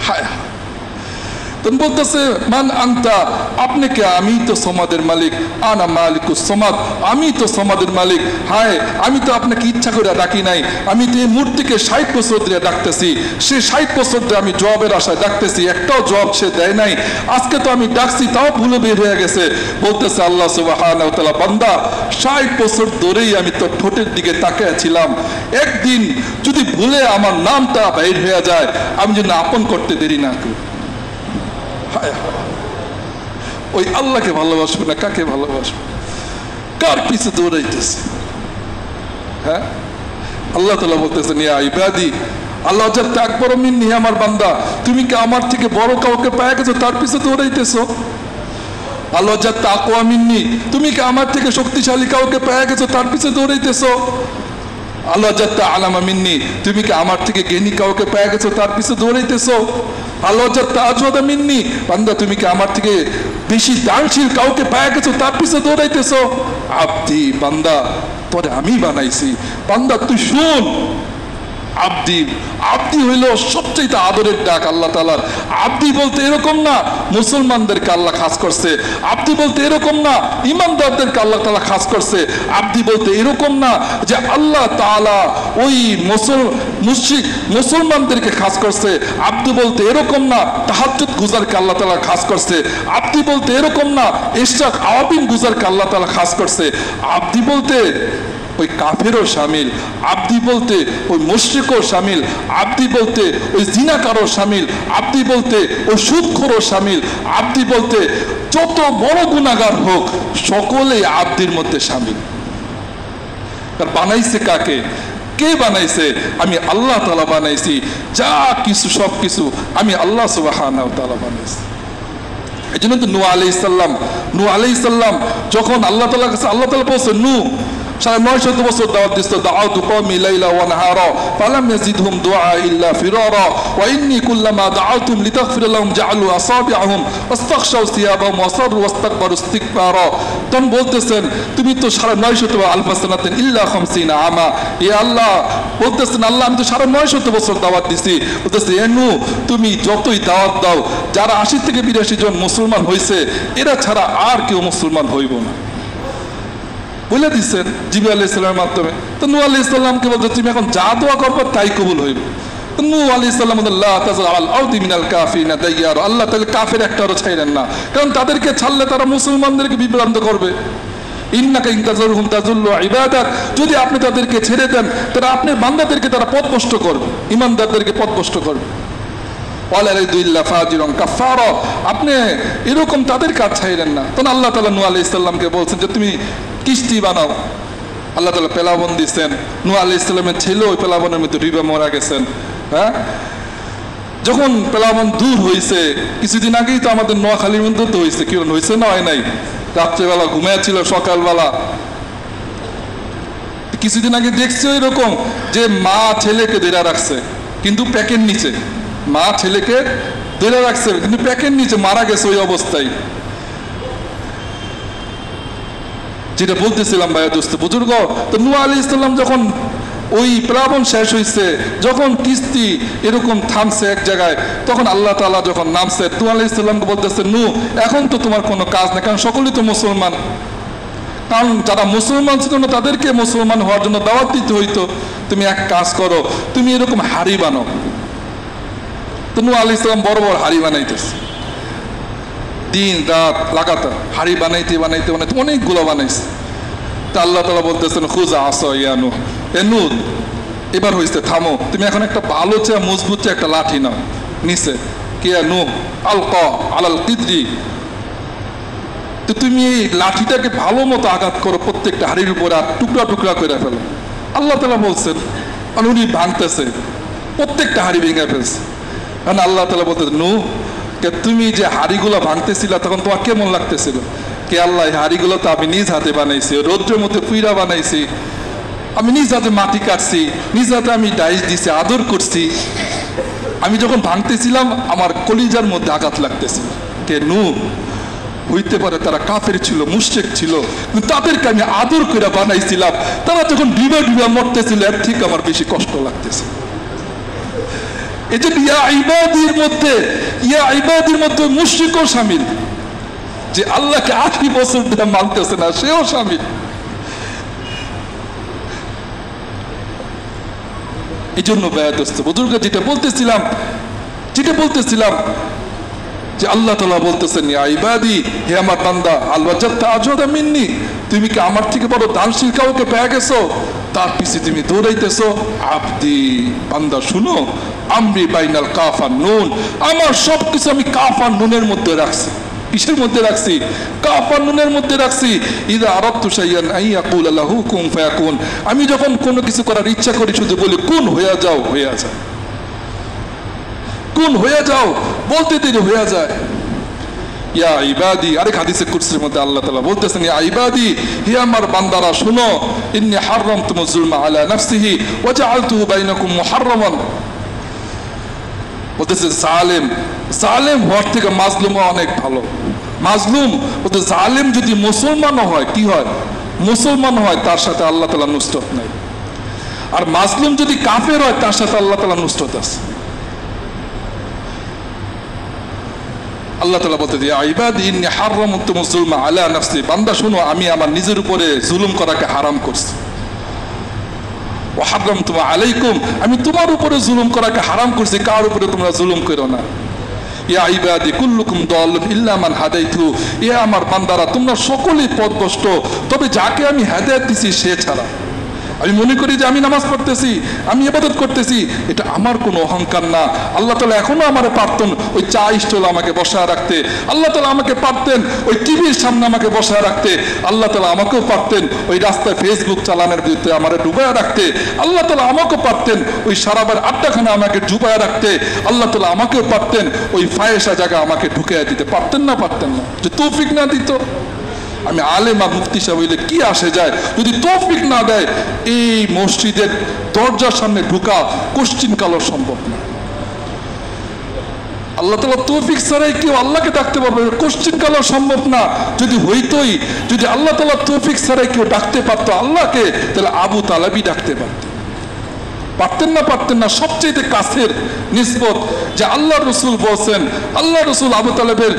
হায় হায়, তখন বলতেছে মান আনতা, আপনি কে? আমি তো সমাদের মালিক। আনা মালিকুস সমাদ, আমি তো সমাদের মালিক। হায়, আমি তো আপনাকে ইচ্ছা করে ডাকি নাই, আমি তো এই মূর্তিকে 60 বছর ধরে ডাকতেছি, সে 60 বছর ধরে আমি জবাবের আশায় ডাকতেছি, একটাও জবাব সে দেয় নাই। আজকে তো আমি ডাকছি, তাও ভুলে বের হয়ে গেছে। বলতেছে আল্লাহ সুবহানাহু ওয়া তাআলা, বান্দা 60 বছর ধরেই আমি তো ঠোঁটের দিকে তাকিয়ে ছিলাম, একদিন যদি ভুলে আমার নামটা বের হয়ে যায়, আমি যেন আপন করতে দেরি না করি। ওই আল্লাহকে ভালোবাসবে না কাকে ভালোবাসবে? কার পিছে দৌড়াইতেছে? হ্যাঁ, আল্লাহ তাআলা বলতেছেন ইয়া ইবাদি, আল্লাহ যাতে আকবর মিন্নি, আমার বান্দা তুমি কি আমার থেকে বড় কাউকে পেয়ে গেছো তার পিছে দৌড়াইতেছো? আল্লাহ যাতে আকওয়া মিন্নি, তুমি কি আমার থেকে শক্তিশালী কাউকে পেয়ে গেছো তার পিছে দৌড়াইতেছো? আল্লাহ যাতে আলামা মিন্নি, তুমি কি আমার থেকে জ্ঞানী কাউকে পেয়ে গেছো তার পিছে দৌড়াইতেছো? আল্লাহ যাতে আজওয়াদা মিন্নি, বান্দা তুমি কি আমার থেকে বেশি দানশীল কাউকে পেয়ে গেছো তার পিছে দৌড়াইতেছো? আব্দি, বান্দা তোরে আমি বানাইছি, বান্দা তুই শুন। আব্দি, আব্দি হইল সবচেয়ে আদরের ডাক আল্লাহ তাআলার। আব্দি বলতে এরকম না মুসলমানদেরকে আল্লাহ খাস করছে, আব্দি বলতে এরকম না ইমানদারদেরকে আল্লাহ তাআলা খাস করছে, আব্দি বলতে এরকম না যে আল্লাহ তাআলা ওই মুশরিক মুসলমানদেরকে খাস করছে, আব্দি বলতে এরকম না তাহাজ্জুদ গুজারকে আল্লাহ তাআলা খাস করছে, আব্দি বলতে এরকম না ইশরাক আওয়াবিন গুজারকে আল্লাহ তাআলা খাস করছে। আব্দি বলতে ওই কাফেরও শামিল, আব্দি বলতে ওই মুশরিকও শামিল, আব্দি বলতে ওই জিনাকারও শামিল, আব্দি বলতে ওই সুদখোরও শামিল, আব্দি বলতে যত বড় গুনাহগার হোক সকলেই আব্দির মধ্যে শামিল। বানাইছে কাকে? কে বানাইছে? আমি আল্লাহ তাআলা বানাইছি। যা কিছু সব কিছু আমি আল্লাহ সুবহানাহু ওয়া তাআলা বানাইছি। এই জন্য তো নূহ আলাইহিস সালাম যখন আল্লাহ তাআলার কাছে আল্লাহ তাআলা বলছেন, নূহ 950 বছর দাওয়াত দিছো, দাআউতু কওমি লাইলা ওয়া নাহারা ফালাম ইয়াজিদহুম দুআ ইল্লা ফিরারা ওয়া ইন্নী কুল্লামা দাআউতুম লিতাগফিরা লাহুম জাআলু আসাবিআহুম ওয়াস্তাগশাউ সিয়াবাহুম ওয়াসাররু ওয়াস্তাকবারু ইস্তিকবারা। তখন বলতেছেন তুমি তো 950 আলফা সানাতিন ইল্লা 50 আমা, এ আল্লাহ বলতেছেন আল্লাহ আমি তো 950 বছর দাওয়াত দিছি। বলতেছে এ নূহ তুমি যতই দাওয়াত দাও, যারা 80 থেকে 82 জন মুসলমান হয়েছে এরা ছাড়া আর কেউ মুসলমান হইব না বলে দিচ্ছেন জিবরিল আলাইহিস সালামের মাধ্যমে। তো নূহ আলাইহিস সালামকে বলতে তুমি এখন যা দোয়া করবে তাই কবুল হইবে। তো নূহ আলাইহিস সালাম আল্লাহ তাআলা আল আরদি মিনাল কাফিরিনা দাইয়ার, আল্লাহ তাআলা কাফের একটারও ছাইরেন না, কারণ তাদেরকে ছাড়লে তারা মুসলমানদেরকে বিভ্রান্ত করবে। ইন্নাকা ইন তাযরহুম তাযুল্লু ইবাদাক, যদি আপনি তাদেরকে ছেড়ে দেন তারা আপনার বান্দাদেরকে তারা পথভ্রষ্ট করবে, ঈমানদারদেরকে পথভ্রষ্ট করবে। ওয়ালা ইয়ারিদুল্লাহ ফাজিরুন কাফারা, আপনি এরকম তাদের কাজ ছাইরেন না। তখন আল্লাহ তাআলা নূহ আলাইহিস সালামকে বলছেন যে তুমি কিস্তি বানাও। আল্লাহ তাআলা পেলাবন দিচ্ছেন। নূহ আলাইহিস সালামের ছেলে ওই পেলাবনের মধ্যে ডুবে মারা গেছেন। হ্যাঁ, যখন পেলাবন দূর হয়েছে, কিছুদিন আগেই তো আমাদের নোয়াখালীর মধ্যে তো হয়েছে, কি হয়েছে না হয় নাই, রাত্রেবেলা ঘুমিয়েছিল, সকালবেলা কিছুদিন আগে দেখছি এরকম যে মা ছেলেকে ধরে রাখছে কিন্তু প্যাকের নিচে, মা ছেলেকে ধরে রাখছে কিন্তু প্যাকের নিচে মারা গেছে ওই অবস্থায়। যেটা বলতেছিলাম ভাইয়া দোস্ত বুজুর্গ, তো নূহ আলাইহিস সালাম যখন ওই প্লাবন শেষ হয়েছে, যখন কিস্তি এরকম থামছে এক জায়গায়, তখন আল্লাহ তাআলা যখন নামছে নূহ আলাইহিস সালামকে বলতেছে নূহ এখন তো তোমার কোনো কাজ নেই, কারণ সকলেই তো মুসলমান, কারণ যারা মুসলমান ছিল না তাদেরকে মুসলমান হওয়ার জন্য দাওয়াত দিতে হইতো। তুমি এক কাজ করো, তুমি এরকম হাড়ি বানাও। তো নূহ আলাইহিস সালাম বড় বড় হাড়ি বানাইতেছে, দিন রাত লাগাতার হাড়ি বানাইতে বানাইতে বানাইতে অনেকগুলো বানাইছে। তা আল্লাহ তাআলা বলতেছেন খুযা আসা ইয়া নূহ, এ নূহ এবার হয়েছে থামো, তুমি এখন একটা ভালো চেয়ে মজবুত চেয়ে একটা লাঠি নাও নিচে, কি নূহ আলকা আলাল কিদরি, তো তুমি এই লাঠিটাকে ভালো মতো আঘাত করো প্রত্যেকটা হাড়ির উপর আর টুকরা টুকরা করে ফেলো। আল্লাহ তাআলা বলছেন, উনি ভাঙতেছে, প্রত্যেকটা হাড়ি ভেঙে ফেলছে। কারণ আল্লাহ তাআলা বলতেছে নূহ তুমি যে হাড়িগুলো ভাঙতেছিলা তখন তোমার কেমন লাগতেছিল? কে আল্লাহ এই হাড়িগুলো তো আমি নিজ হাতে বানাইছি, রৌদ্রের মধ্যে পুইরা বানাইছি, আমি নিজ হাতে মাটি কাটছি, নিজ হাতে আমি ডাইস দিছি, আদর করছি। আমি যখন ভাঙতেছিলাম আমার কলিজার মধ্যে আঘাত লাগতেছিল। কে নূহ হইতে পারে তারা কাফের ছিল, মুশরিক ছিল, কিন্তু তাদেরকে আমি আদর করে বানাইছিলাম, তারা যখন ডুবে ডুবে মরতেছিল এর থেকে আমার বেশি কষ্ট লাগতেছে। এই যে ইয়া ইবাদির মধ্যে মুশরিকও শামিল, যে আল্লাহকে 80 বছর ধরে মানতেছে না সেও শামিল। এই জন্য দোস্ত বুজুর্গ যেটা বলতেছিলাম যে আল্লাহ তাআলা বলতেছেন ইয়া ইবাদি, হে আমার বান্দা, আল ওয়াজাদতা আজওয়াদা মিন্নি, তুমি কি আমার থেকে বড় দানশীল কাউকে পেয়ে গেছো? তার পিছে তুমি দৌড়াইতেছো। আব্দি, বান্দা শুনো, আমরি বাইনাল কাফ আর নুন, আমার সবকিছু আমি কাফ আর নুনের মধ্যে রাখছি। কিসের মধ্যে রাখছি? কাফ আর নুনের মধ্যে রাখছি। ইযা আরাদতু শাইআন আন ইয়াকুলা লাহু কুন ফায়াকুন, আমি যখন কোনো কিছু করার ইচ্ছা করি শুধু বলি কুন হয়ে যাও, হয়ে যায়, কুন হয়ে যাও, বলতে দেরি হয়ে যায়। ইয়া ইবাদি, আরেক হাদিসে কুরসির মধ্যে আল্লাহ তাআলা বলতেছেন ইয়া ইবাদি, হে আমার বান্দারা শুনো, ইন্নী হারামতুমুজ যুলমা আলা নাফসিহি ওয়া জাআলতুহু বাইনাকুম মুহাররামান। বলতেছে জালেম হওয়ার থেকে মাজলুম অনেক ভালো। মাজলুম বলতে জালেম যদি মুসলমান হয়, কি হয়? মুসলমান হয়, তার সাথে আল্লাহ তাআলা নুসরত নাই। আর মাজলুম যদি কাফের হয় তার সাথে আল্লাহ তাআলা নুসরত আছে। আল্লাহ তাআলা বলতে ইয়া ইবাদি ইন্নী হারামতুমুজ যুলমা আলা নাফসি, বান্দা শুনো, আমি আমার নিজের উপরে জুলুম করাকে হারাম করছি। ওয়া হারামতু আলাইকুম, আমি তোমার উপরে জুলুম করাকে হারাম করছি, কার উপরে তোমরা জুলুম করো না। ইয়া ইবাদি কুল্লুকুম দাল্লুন ইল্লা মান হাদাইতু, এ আমার বান্দারা তোমরা সকলেই পথভ্রষ্ট, তবে যাকে আমি হেদায়েত দিছি সে ছাড়া। আমি মনে করি যে আমি নামাজ পড়তেছি, আমি ইবাদত করতেছি, এটা আমার কোনো অহংকার না। আল্লাহ তাআলা এখনো আমারে পারতেন ওই চা স্টলে আমাকে বসায় রাখতে, আল্লাহ তাআলা আমাকে পারতেন ওই টিভির সামনে আমাকে বসায় রাখতে, আল্লাহ তাআলা আমাকেও পারতেন ওই রাস্তায় ফেসবুক চালানোর বিরুদ্ধে আমারে ডুবায় রাখতে, আল্লাহ তাআলা আমাকেও পারতেন ওই সারাবার আড্ডাখানা আমাকে ডুবায় রাখতে, আল্লাহ তাআলা আমাকেও পারতেন ওই ফায়েসা জায়গা আমাকে ঢুকিয়ে দিতে। পারতেন না? পারতেন না? যে তৌফিক না দিত, আমি আলেম আর মুফতি সাহেব হইলে কি আসে যায়? যদি তৌফিক না দেয় এই মসজিদের দরজার সামনে ঢুকা কোশ্চিন কালো সম্ভব না। আল্লাহ তাআলা তৌফিক ছাড়াই কেউ আল্লাহকে ডাকতে পারবে কোশ্চিন কালো সম্ভব না। যদি হইতোই, যদি আল্লাহ তাআলা তৌফিক ছাড়াই কেউ ডাকতে পারতো আল্লাহকে, তাহলে আবু তালেবই ডাকতে পারত। পারতেন না? পারতেন না। সবচেয়ে কাছের নিসবত যে আল্লাহ রসুল বলছেন, আল্লাহ রসুল আবু তালেবের,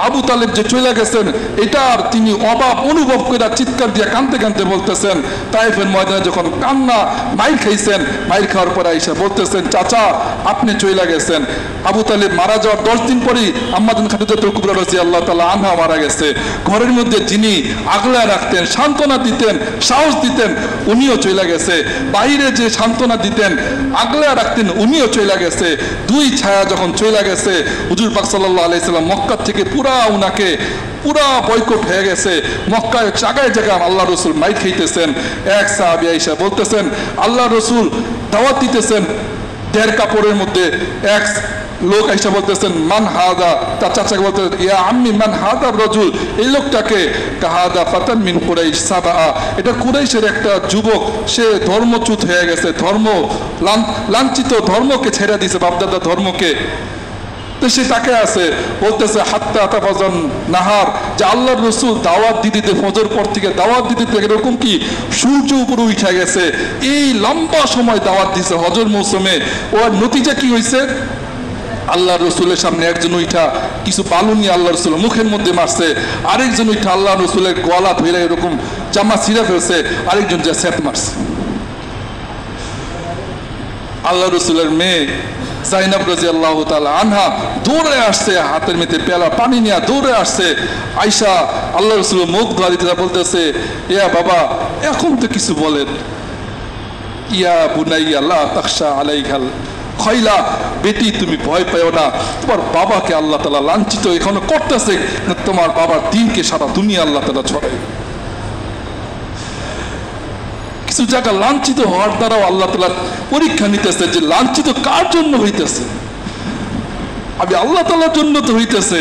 আবু তালেব যে চলে গেছেন এটার তিনি অভাব অনুভব করে চিৎকার দিয়ে কাঁদতে কাঁদতে বলতেছেন, তাইফের ময়দানে যখন কান্না মাইর খাইছেন, মাইর খাওয়ার পরে আইসা বলতেছেন, চাচা আপনি চলে গেছেন। আবু তালেব মারা যাওয়ার 10 দিন পরেই আম্মাজান খাদিজাতুল কুবরা রাদিয়াল্লাহু তাআলা আনহা মারা গেছে। ঘরের মধ্যে যিনি আগলায় রাখতেন, সান্ত্বনা দিতেন, সাহস দিতেন, উনিও চলে গেছে। বাইরে যে সান্ত্বনা দিতেন, আগলায় রাখতেন, উনিও চলে গেছে। দুই ছায়া যখন চলে গেছে, হুজুর পাক সাল্লাল্লাহু আলাইহি সাল্লাম মক্কা থেকে পুরা উনাকে পুরা বয়কট হয়ে গেছে। মক্কায় জায়গায় জায়গায় আল্লাহ রসুল মাইর খাইতেছেন। এক সাহাবী আয়েশা বলতেছেন, আল্লাহ রসুল দাওয়াত দিতেছেন, 1.5 কাপড়ের মধ্যে এক লোক আইসা বলতেছেন, মান হাদা, তার চাচাকে বলতেছেন, ইয়া আম্মি মান হাদা রাজুল, এই লোকটাকে? কাহাদা ফাতান মিন কুরাইশ সাবা, এটা কুরাইশের একটা যুবক, সে ধর্মচ্যুত হয়ে গেছে, ধর্ম লাঞ্ছিত, ধর্মকে ছেড়ে দিয়েছে, বাপদাদা ধর্মকে। তো সে তাকে আছে বলতেছে হাত্তা তাফাজান নাহার, যে আল্লাহর রাসূল দাওয়াত দিতে ফজর পর থেকে দাওয়াত দিতে এরকম কি সূর্য উপরে উঠে গেছে, এই লম্বা সময় দাওয়াত দিছে হজর মৌসুমে। ওর নতিজা কি হয়েছে? আল্লাহ রসুলের সামনে একজন উঠা কিছু বালু নিয়ে আল্লাহ রসুলের মুখের মধ্যে মারছে, আরেকজন উঠা আল্লাহ রসুলের গলা ধরে এরকম জামা ছিঁড়ে ফেলছে, আরেকজন যা সেট মারছে। আল্লাহ রসুলের মেয়ে জাইনাব রাদিয়াল্লাহু তাআলা আনহা দৌড়ে আসছে, হাতের মধ্যে পেলা পানি নিয়ে দৌড়ে আসছে। আয়েশা আল্লাহ রসুলের মুখ ধোয়া দিতে বলতেছে, ইয়া বাবা এখন তো কিছু বলেন। ইয়া বুনাইয়া লা তাখশা আলাইকাল খয়লা, বেটি তুমি ভয় পাও না, তোমার বাবাকে আল্লাহ তাআলা লাঞ্ছিত এখনো করতেছে, তোমার বাবার দিনকে সারা দুনিয়া আল্লাহ তাআলা ছড়ায়। কিছু জায়গা লাঞ্ছিত হওয়ার দ্বারাও আল্লাহ তাআলা পরীক্ষা নিতেছে যে লাঞ্ছিত কার জন্য হইতেছে। আমি আল্লাহ তাআলার জন্য তো হইতেছে।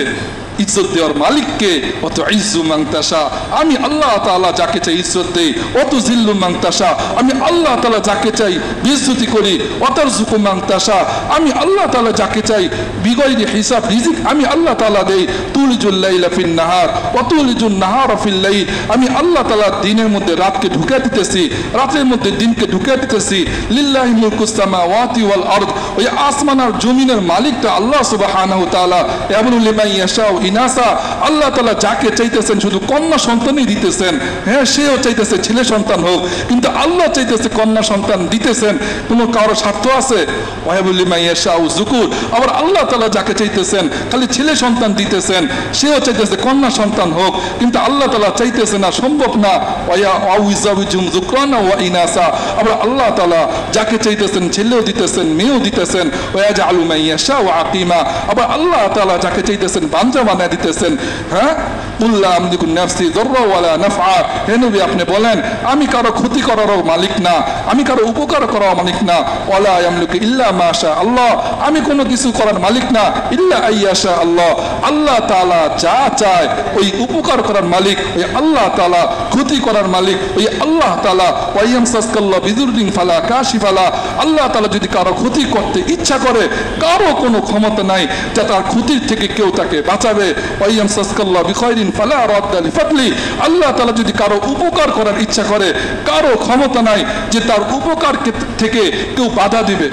ইজ্জত দেওয়ার মালিককে, অত ইজ্জু মান তাশা, আমি আল্লাহ তাআলা যাকে চাই ইজ্জত দেই, অত জিল্লু মান তাশা, আমি আল্লাহ তাআলা যাকে চাই বেইজ্জতি করি, অতারযুকু মান তাশা, আমি আল্লাহ তাআলা যাকে চাই বিগয়রি হিসাব রিজিক আমি আল্লাহ তাআলা দেই। তুলিজুল লাইলা ফিন নাহার ওয়া তুলিজুন নাহারা ফিল লাইল, আমি আল্লাহ তাআলা দিনের মধ্যে রাতকে ঢুকিয়ে দিতেছি, রাতের মধ্যে দিনকে ঢুকিয়ে দিতেছি। লিল্লাহি মুলকুস সামাওয়াতি ওয়াল আরদ, ওই আসমান আর জমিনের মালিকটা আল্লাহ সুবহানাহু ওয়া তাআলা। ইয়াবলু লিমান ইয়াশা ইনাসা, আল্লাহ তাআলা যাকে চাইতেছেন শুধু কন্যা সন্তানই দিতেছেন। হ্যাঁ, সেও চাইতেছে ছেলে সন্তান হোক, কিন্তু আল্লাহ চাইতেছে কন্যা সন্তান দিতেছেন। কোনো কারো স্বার্থ আছে? ওয়াহাবু লিমান ইয়াশা যুকুর, আবার আল্লাহ তাআলা যাকে চাইতেছেন খালি ছেলে সন্তান দিতেছেন, সেও চাইতেছে কন্যা সন্তান হোক, কিন্তু আল্লাহ তাআলা চাইতেছে না, সম্ভব না। ওয়া আউযাবিজুম যুকরানা ওয়া ইনাসা, আবার আল্লাহ তাআলা যাকে চাইতেছেন ছেলেও দিতেছেন, মেয়েও দিতেছেন। ওয়া জাআলু মান ইয়াশা ওয়া আকিমা, আবার আল্লাহ তাআলা যাকে চাইতেছেন বান্দা বানায় দিতেছেন। হ্যাঁ, কুল্লা আমলিকু নাফসি যাররা ওয়ালা নাফআ, হে নবী আপনি বলেন আমি কারো ক্ষতি করারও মালিক না, আমি কারো উপকার করার মালিক না। ওয়ালা ইয়ামলিকু ইল্লা মা শা আল্লাহ, আমি কোনো কিছু করার মালিক না, ইল্লা আইয়াশা আল্লাহ, আল্লাহ তাআলা যা চায় ওই উপকার করার মালিক ওই আল্লাহ তাআলা, ক্ষতি করার মালিক ওই আল্লাহ তাআলা। ওয়া ইয়ামসাসকাল্লাহু বিযুররিন ফালা কাশিফা লা, আল্লাহ তাআলা যদি কারো ক্ষতি করতে ইচ্ছা করে কারো কোনো ক্ষমতা নাই যে তার ক্ষতির থেকে কেউ তাকে বাঁচাবে। ওয়া ইয়ামসাসকাল্লাহু বিখাইরিন ফালা রাদ্দা লিফাদলি, আল্লাহ তাআলা যদি কারো উপকার করার ইচ্ছা করে কারো ক্ষমতা নাই যে তার উপকার থেকে কেউ বাধা দিবে।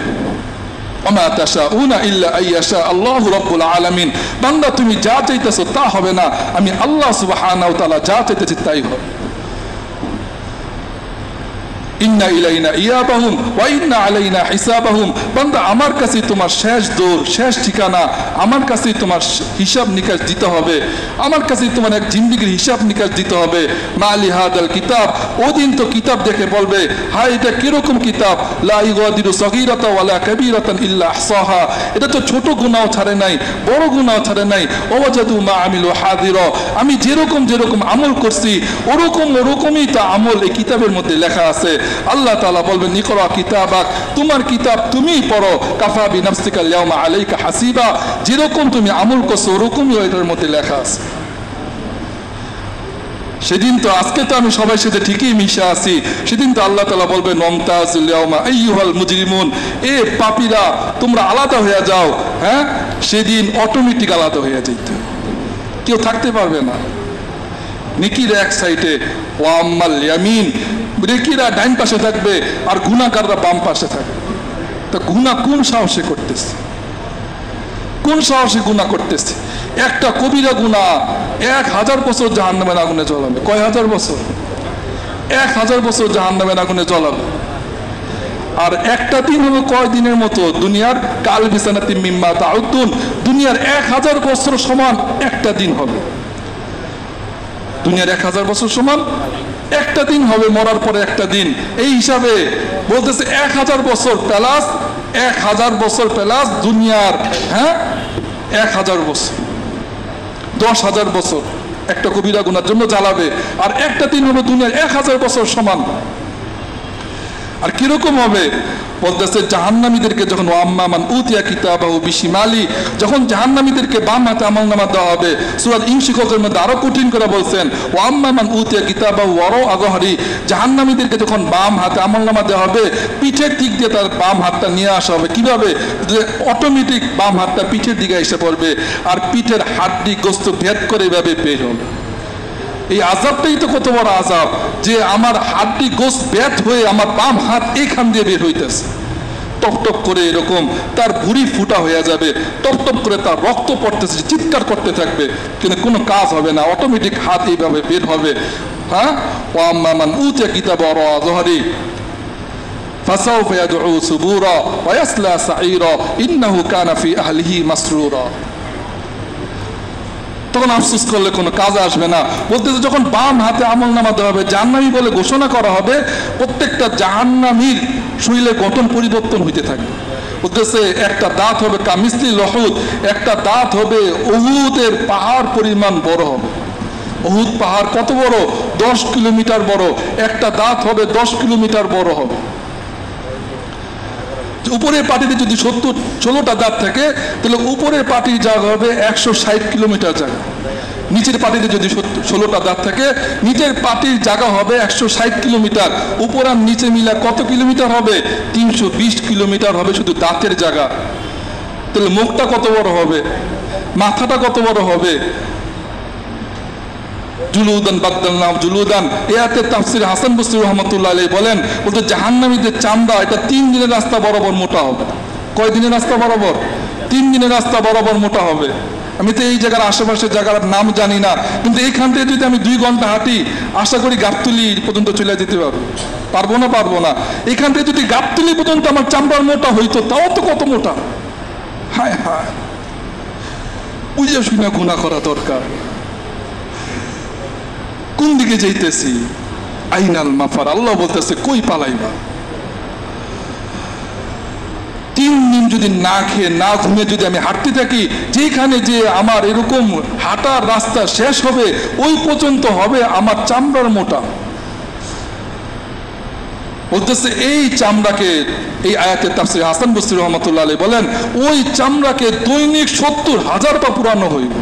ওমা তাশাউনা ইল্লা আইয়াশা আল্লাহু রাব্বুল আলামিন, বান্দা তুমি যা চাইতেছো তা হবে না, আমি আল্লাহ সুবহানাহু ওয়া তাআলা যা চাইতেছি তাই হবে। ইন্না ইলাইনা ইয়াবাহুম ওয়া ইন্না আলাইনা হিসাবাহুম। বান্দা, আমার কাছেই তোমার শেষ দৌড়, শেষ ঠিকানা, আমার কাছেই তোমার হিসাব নিকাশ দিতে হবে, আমার কাছেই তোমার এক জিন্দেগির হিসাব নিকাশ দিতে হবে। মালি হাদাল কিতাব, ওদিন তো কিতাব দেখে বলবে, হায় এটা কিরকম কিতাব, লা ইগাদিরু সগীরাতা ওয়ালা কাবীরাতান ইল্লা আহসাহা, এটা তো ছোট গুনাহ ছাড়ে নাই, বড় গুনাহ ছাড়ে নাই। ওয়াজাদু মা আমিলু হাদিরা, আমি যেরকম যেরকম আমল করছি ওরকমই তা আমল এই কিতাবের মধ্যে লেখা আছে। আল্লাহ তাআলা বলবেন, ইকরা কিতাবাক, তোমার কিতাব তুমিই পড়ো, কাফা বিনাফসিকা আল-ইয়াওমা আলাইকা হাসিবা, যেরকম তুমি আমল করছো ওরকমই এটার মধ্যে লেখা আছে। সেদিন তো, আজকে তো আমি সবাই সাথে ঠিকই মিশে আছি, সেদিন তো আল্লাহ তাআলা বলবেন, মুমতাজুল ইয়াওমা আইয়ুহাল মুজরিমুন, এ পাপীরা তোমরা আলাদা হয়ে যাও। হ্যাঁ, সেদিন অটোমেটিক আলাদা হয়ে যেত, কেউ থাকতে পারবে না। নেকির এক সাইডে, ওয়া আম্মাল ইয়ামিন, নেকিরা ডাইন পাশে থাকবে আর গুনাহগাররা বাম পাশে থাকবে। তো গুনাহ কোন সাহসে করতেছে, কোন সাহসে গুনাহ করতেছে? একটা কবিরা গুনাহ 1000 বছর জাহান্নামের আগুনে জ্বলাবে। কয় হাজার বছর? 1000 বছর জাহান্নামের আগুনে জ্বলাবে। আর একটা দিন হবে কয় দিনের মতো? দুনিয়ার কাল বিছানাতি মিম্মা তাউতুন, দুনিয়ার 1000 বছর সমান একটা দিন হবে। দুনিয়ার 1000 বছর সমান একটা দিন হবে, মরার পরে একটা দিন। এই হিসাবে বলতেছে 1000 বছর প্লাস 1000 বছর প্লাস দুনিয়ার 1000 বছর, 10,000 বছর একটা কবিরা গুনার জন্য জ্বালাবে। আর একটা দিন হবে দুনিয়ার 1000 বছর সমান। আর কিরকম হবে? বলতেছে জাহান্নামীদেরকে যখন ওয়াম্মা মান উতিয়া কিতাবাহু বিশিমালি, যখন জাহান্নামীদেরকে বাম হাতে আমলনামা দেওয়া হবে, সূরা ইনশিকাকের মধ্যে আরো কঠিন করে বলছেন, ওয়াম্মা মান উতিয়া কিতাবাহু ওয়ারা আগহরি, জাহান্নামীদেরকে যখন বাম হাতে আমলনামা দেওয়া হবে, পিঠের দিক দিয়ে তার বাম হাতটা নিয়ে আসা হবে। কিভাবে? অটোমেটিক বাম হাতটা পিঠের দিকে এসে পড়বে, আর পিঠের হাড্ডি গোস্ত ভেদ করে এভাবে বের হবে। এই আযাবটাই তো কত বড় আযাব, যে আমার হাড্ডি গোস্ত বেত হয়ে আমার বাম হাত এইখান দিয়ে বের হইতেছে, টপ টপ করে এরকম তার ভুঁড়ি ফুটা হয়ে যাবে, টপ টপ করে তার রক্ত পড়তেছে, চিৎকার করতে থাকবে, কিন্তু কোনো কাজ হবে না, অটোমেটিক হাত এইভাবে বের হবে। হ্যাঁ, ওয়া আম্মা মান উতিয়া কিতাবাহু ওয়ারা যহরি ফাসাউফা ইয়াদউ সুবুরা ওয়া ইয়াসলা সাঈরা ইন্নাহু কানা ফি আহলিহি মাসরুরা। তখন আফসোস করলে কোনো কাজে আসবে না। বলতেছে যখন বাম হাতে আমলনামা দেওয়া হবে, জাহান্নামী বলে ঘোষণা করা হবে, প্রত্যেকটা জাহান্নামীর শরীরের গঠন পরিবর্তন হইতে থাকবে। বলতেছে একটা দাঁত হবে কামিসলি লহুদ, একটা দাঁত হবে উহুদের পাহাড় পরিমাণ বড় হবে। উহুদ পাহাড় কত বড়? 10 কিলোমিটার বড়। একটা দাঁত হবে 10 কিলোমিটার বড় হবে। উপরের পাটিতে যদি 16টা দাঁত থাকে, তাহলে উপরের পাটির জায়গা হবে 160 কিলোমিটার জায়গা। নিচের পাটিতে যদি 16টা দাঁত থাকে, নিচের পাটির জায়গা হবে 160 কিলোমিটার। উপর আর নিচে মিলা কত কিলোমিটার হবে? 320 কিলোমিটার হবে শুধু দাঁতের জায়গা। তাহলে মুখটা কত বড় হবে, মাথাটা কত বড় হবে? জুলুদান বাদদালনাহুম জুলুদান। এতে তাফসীর হাসান বসরি রাহমাতুল্লাহ আলাইহি বলেন, বলতে জাহান্নামীদের চামড়া এটা 3 দিনের রাস্তা বরাবর মোটা হবে। কয় দিনের রাস্তা বরাবর? 3 দিনের রাস্তা বরাবর মোটা হবে। আমি তো এই জায়গার আশেপাশের জায়গার নাম জানি না, কিন্তু এইখান থেকে যদি আমি 2 ঘন্টা হাঁটি, আশা করি গাবতলী পর্যন্ত চলে যেতে পারবো। পারবো না? পারবো না। এখান থেকে যদি গাবতলী পর্যন্ত আমার চামড়ার মোটা হইতো, তাও তো কত মোটা। হায় হায়, বুঝে শুনে গুনাহ করা দরকার। কোন দিকে যাইতেছি? আইনাল মাফার। আল্লাহ বলতেছে কই পালাইবা? 3 দিন যদি না খেয়ে না ঘুমিয়ে যদি আমি হাঁটতে থাকি, যেখানে যে আমার এরকম হাঁটার রাস্তা শেষ হবে, ওই পর্যন্ত হবে আমার চামড়ার মোটা। বলতেছে এই চামড়াকে, এই আয়াতের তাফসীর হাসান বসরি রাহমাতুল্লাহ আলাইহি বলেন, ওই চামড়াকে দৈনিক 70,000 পা পুরানো হইব।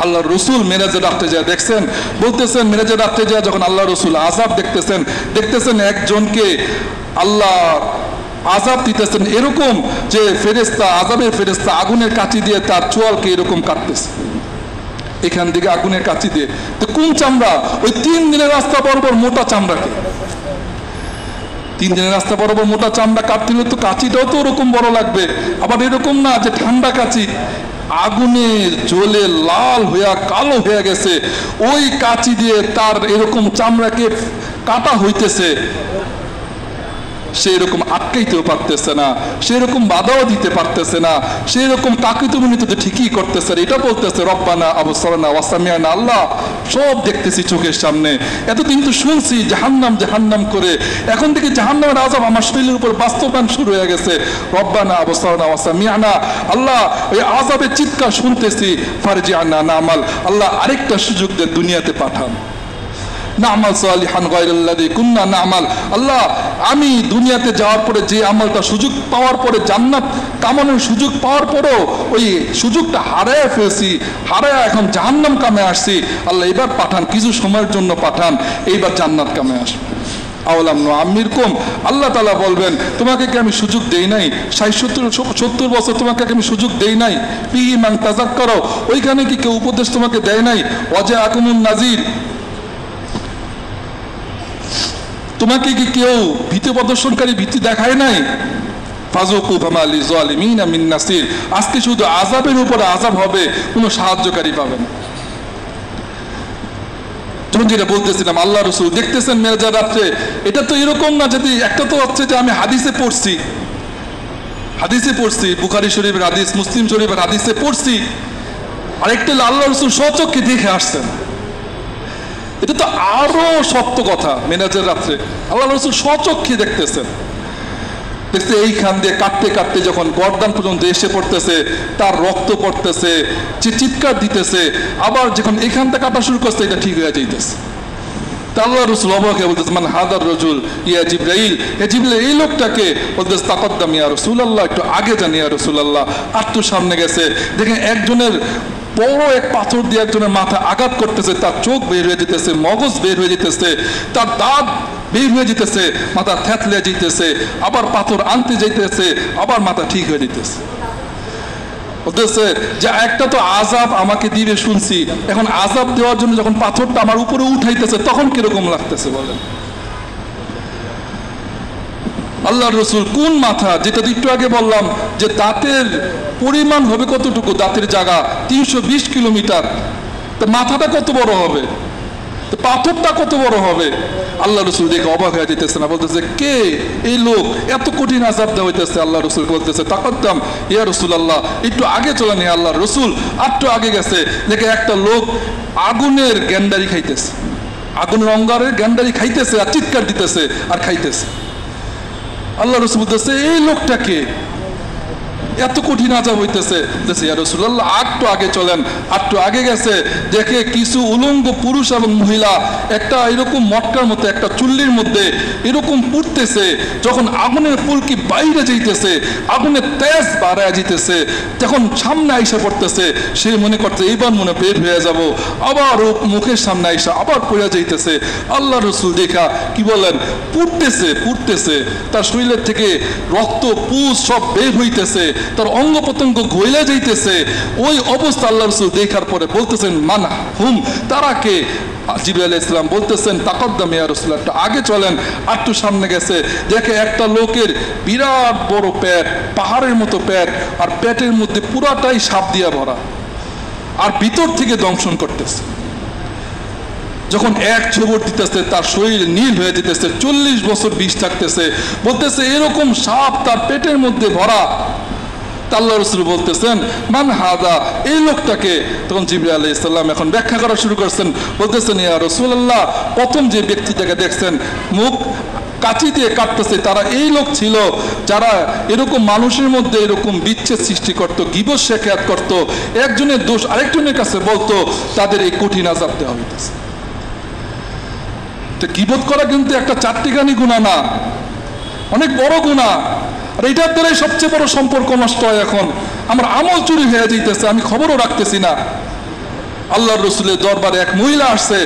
আল্লাহ রসুল মেরাজে রাখতে যায় দেখছেন, বলতেছেন মেরাজে রাখতে যায় যখন আল্লাহ রসুল আযাব দেখতেছেন একজনকে আল্লাহ আযাব দিতেছেন, এরকম যে ফেরেশতা, আযাবের ফেরেশতা আগুনের কাঁচি দিয়ে তার চোয়ালকে এরকম কাটতেছে, এখান থেকে আগুনের কাঁচি দিয়ে। তো কোন চামড়া? ওই 3 দিনের রাস্তা বরাবর মোটা চামড়াকে। 3 দিনের রাস্তা বরাবর মোটা চামড়া কাটতে হলে তো কাঁচিটাও তো ওরকম বড় লাগবে। আবার এরকম না যে ঠান্ডা কাঁচি, আগুনে জ্বলে লাল হইয়া কালো হয়ে গেছে, ওই কাঁচি দিয়ে তার এরকম চামড়াকে কাটা হইতেছে। সেই রকম আটকাইতেও পারতেছে না, সেই রকম বাধাও দিতে পারতেছে না, সেই রকম কাকিতুমনি তো ঠিকই করতেছে, এটা বলতেছে রব্বানা আবসারনা ওয়া সামিআনা, আল্লাহ সব দেখতেছি চোখের সামনে, এতদিন তো শুনছি জাহান্নাম জাহান্নাম করে, এখন থেকে জাহান্নামের আযাব আমার শরীরের উপর বাস্তবায়ন শুরু হয়ে গেছে। রব্বানা আবসারনা ওয়া সামিআনা, আল্লাহ ওই আযাবের চিৎকার শুনতেছি, ফারজিআনা নামাল, আল্লাহ আরেকটা সুযোগ দিয়ে দুনিয়াতে পাঠান, নামাল সালিহান গায়রাল্লাযী কুন্না নামাল, আল্লাহ আমি দুনিয়াতে যাওয়ার পরে যে আমলটা সুযোগ পাওয়ার পরে জান্নাত কামানোর সুযোগ পাওয়ার পরেও ওই সুযোগটা হারায় ফেলছি, হারায় এখন জাহান্নাম কামে আসছি, আল্লাহ এবার পাঠান, কিছু সময়ের জন্য পাঠান, এইবার জান্নাত কামে আসবে। আওলাম নুআম্মিরকুম, আল্লাহ তাআলা বলবেন তোমাকে কি আমি সুযোগ দেই নাই? 60-70 বছর তোমাকে কি আমি সুযোগ দেই নাই? ফিহি মান তাযাক্কারা, ওইখানে কি কেউ উপদেশ তোমাকে দেয় নাই? ওয়াজাআকুমুন নাযীর, তোমাকে কি কেউ ভীতি প্রদর্শনকারী ভীতি দেখায় নাই? ফাযুকু ফামা লিযালিমিনা মিন নাসির, আজকে শুধু আযাবের উপরে আযাব হবে, কোনো সাহায্যকারী পাবেন। যখন যেটা বলতেছিলাম আল্লাহ রাসূল দেখতেছেন মেরাজের রাত্রে, এটা তো এরকম না, যদি একটা তো হচ্ছে যে আমি হাদিসে পড়ছি, বুখারী শরীফের হাদিস, মুসলিম শরীফের হাদিসে পড়ছি, আরেকটা আল্লাহ রাসূল স্বচক্ষে দেখে আসছেন, এটা তো আরো সত্য কথা। মেরাজের রাত্রে আল্লাহ রাসূল স্বচক্ষে দেখতেছেন, দেখতে এইখান দিয়ে কাটতে কাটতে যখন গর্দান পর্যন্ত এসে পড়তেছে, তার রক্ত পড়তেছে, চিৎকার দিতেছে, আবার যখন এখান থেকে কাটা শুরু করছে এটা ঠিক হয়ে যাইতেছে। আল্লাহ রাসূল অবাক হয়ে বলতেছে মান হাদার রাজুল ইয়া জিবরাইল, হে জিবরাইল এই লোকটাকে, বলতেছে তাকাদ্দাম ইয়া রাসূলুল্লাহ, একটু আগে যান ইয়া রাসূলুল্লাহ, আর তো সামনে গেছে, দেখেন একজনের বড় এক পাথর দিয়ে একজনের মাথা আঘাত করতেছে, তার চোখ বের হয়ে যেতেছে, মগজ বের হয়ে যেতেছে, তার দাঁত বের হয়ে যেতেছে, মাথা থ্যাতলে যেতেছে, আবার পাথর আনতে যাইতেছে, আবার মাথা ঠিক হয়ে যেতেছে। বলতেছে যে একটা তো আযাব আমাকে দিবে শুনছি, এখন আযাব দেওয়ার জন্য যখন পাথরটা আমার উপরে উঠাইতেছে তখন কিরকম লাগতেছে বলেন। আল্লাহর রাসূল কোন মাথা, যেটা একটু আগে বললাম যে দাঁতের পরিমাণ হবে কতটুকু, দাঁতের জায়গা 320 কিলোমিটার, তো মাথাটা কত বড় হবে, তো পাথরটা কত বড় হবে। আল্লাহ রাসূল দেখে অবাক হয়ে যেতেছে না, বলতেছে কে এই লোক, এত কঠিন আযাব দেওয়া হইতেছে। আল্লাহ রাসূল বলতেছে তাকাদ্দাম ইয়া রাসূলুল্লাহ, একটু আগে চলেন ইয়া আল্লাহর রাসূল, একটু আগে গেছে, দেখে একটা লোক আগুনের গ্যান্ডারি খাইতেছে, আগুনের অঙ্গারের গ্যান্ডারি খাইতেছে আর চিৎকার দিতেছে আর খাইতেছে। আল্লাহ রাসূল বলতেছে এই লোকটাকে, এত কঠিন আযাব হইতেছে, ইয়া রাসূলুল্লাহ একটু আগে চলেন, একটু আগে গেছে, দেখে কিছু উলঙ্গ পুরুষ এবং মহিলা একটা এরকম মটকার মধ্যে, একটা চুল্লির মধ্যে এরকম পুড়তেছে, যখন আগুনের ফুলকি বাইরে যাইতেছে, আগুনের তেজ বাড়ায় যেতেছে, যখন সামনে আইসা পড়তেছে, সে মনে করছে এইবার মনে বের হয়ে যাব, আবার মুখের সামনে আইসা আবার পড়ে যাইতেছে। আল্লাহ রাসূল দেখা কি বলেন, পুড়তেছে, তার শরীরের থেকে রক্ত পুষ সব বের হইতেছে, তার অঙ্গ প্রত্যঙ্গ গইলে যাইতেছে। ওই অবস্থা আল্লাহ রাসূল দেখার পরে বলতেছেন মান হুম, তারা কে? জিবরাইল আলাইহিস সালাম বলতেছেন তাকাদ্দাম ইয়া রাসূলুল্লাহ, একটু আগে চলেন, একটু সামনে গেছে, দেখে একটা লোকের বিরাট বড় পেট, পাহাড়ের মতো পেট, আর পেটের মধ্যে পুরাটাই সাপ দিয়া ভরা, আর ভিতর থেকে দংশন করতেছে। যখন এক ছোবর দিতেছে তার শরীর নীল হয়ে যেতেছে, 40 বছর বিষ থাকতেছে, বলতেছে এরকম সাপ তার পেটের মধ্যে ভরা। আল্লাহ রাসূল বলতেছেন মান হাদা, এই লোকটাকে। তখন জিবরাইল আলাইহিস সালাম এখন ব্যাখ্যা করা শুরু করছেন, বলতেছেন ইয়া রাসূলুল্লাহ, প্রথম যে ব্যক্তিটাকে দেখছেন মুখ কাঁচি দিয়ে কাটতেছে, তারা এই লোক ছিল যারা এরকম মানুষের মধ্যে এরকম বিচ্ছেদ সৃষ্টি করত, গীবত শেখায়াত করত, একজনের দোষ আরেকজনের কাছে বলতো, তাদের এই কঠিন আযাব দেওয়া হইতেছে। গীবত করা কিন্তু একটা চারটিখানি গুনাহ না, অনেক বড় গুনাহ, আর এটার দ্বারাই সবচেয়ে বড় সম্পর্ক নষ্ট হয়। এখন আমার আমল চুরি হয়ে যাইতেছে, আমি খবরও রাখতেছি না। আল্লাহর রাসূলের দরবারে এক মহিলা আসছে,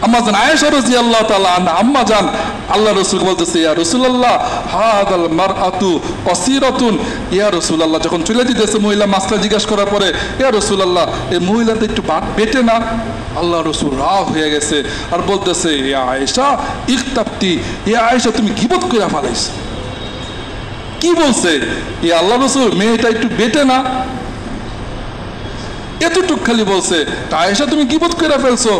আম্মা জান আয়েশা রাদিয়াল্লাহু তাআলা আনহা, আম্মা জান, আল্লাহ রাসূল বলতেছে ইয়া রাসূলুল্লাহ হাদাল মারআতু কাসীরাতুন, ইয়া রাসূলুল্লাহ, যখন চলে দিতেছে মহিলা মাসলা জিজ্ঞাসা করার পরে, ইয়া রাসূলুল্লাহ এই মহিলাটা একটু বেটে না? আল্লাহ রাসূল রাগ হয়ে গেছে আর বলতেছে ইয়া আয়েশা ইখতাবতি, ইয়া আয়েশা তুমি গীবত কইরা ফেলাইছ। কি বলছে ইয়া আল্লাহ রাসূল, মেয়েটা একটু বেটে না? এতটুক খালি বলছে, আয়েশা তুমি গীবত কইরা ফেলছো।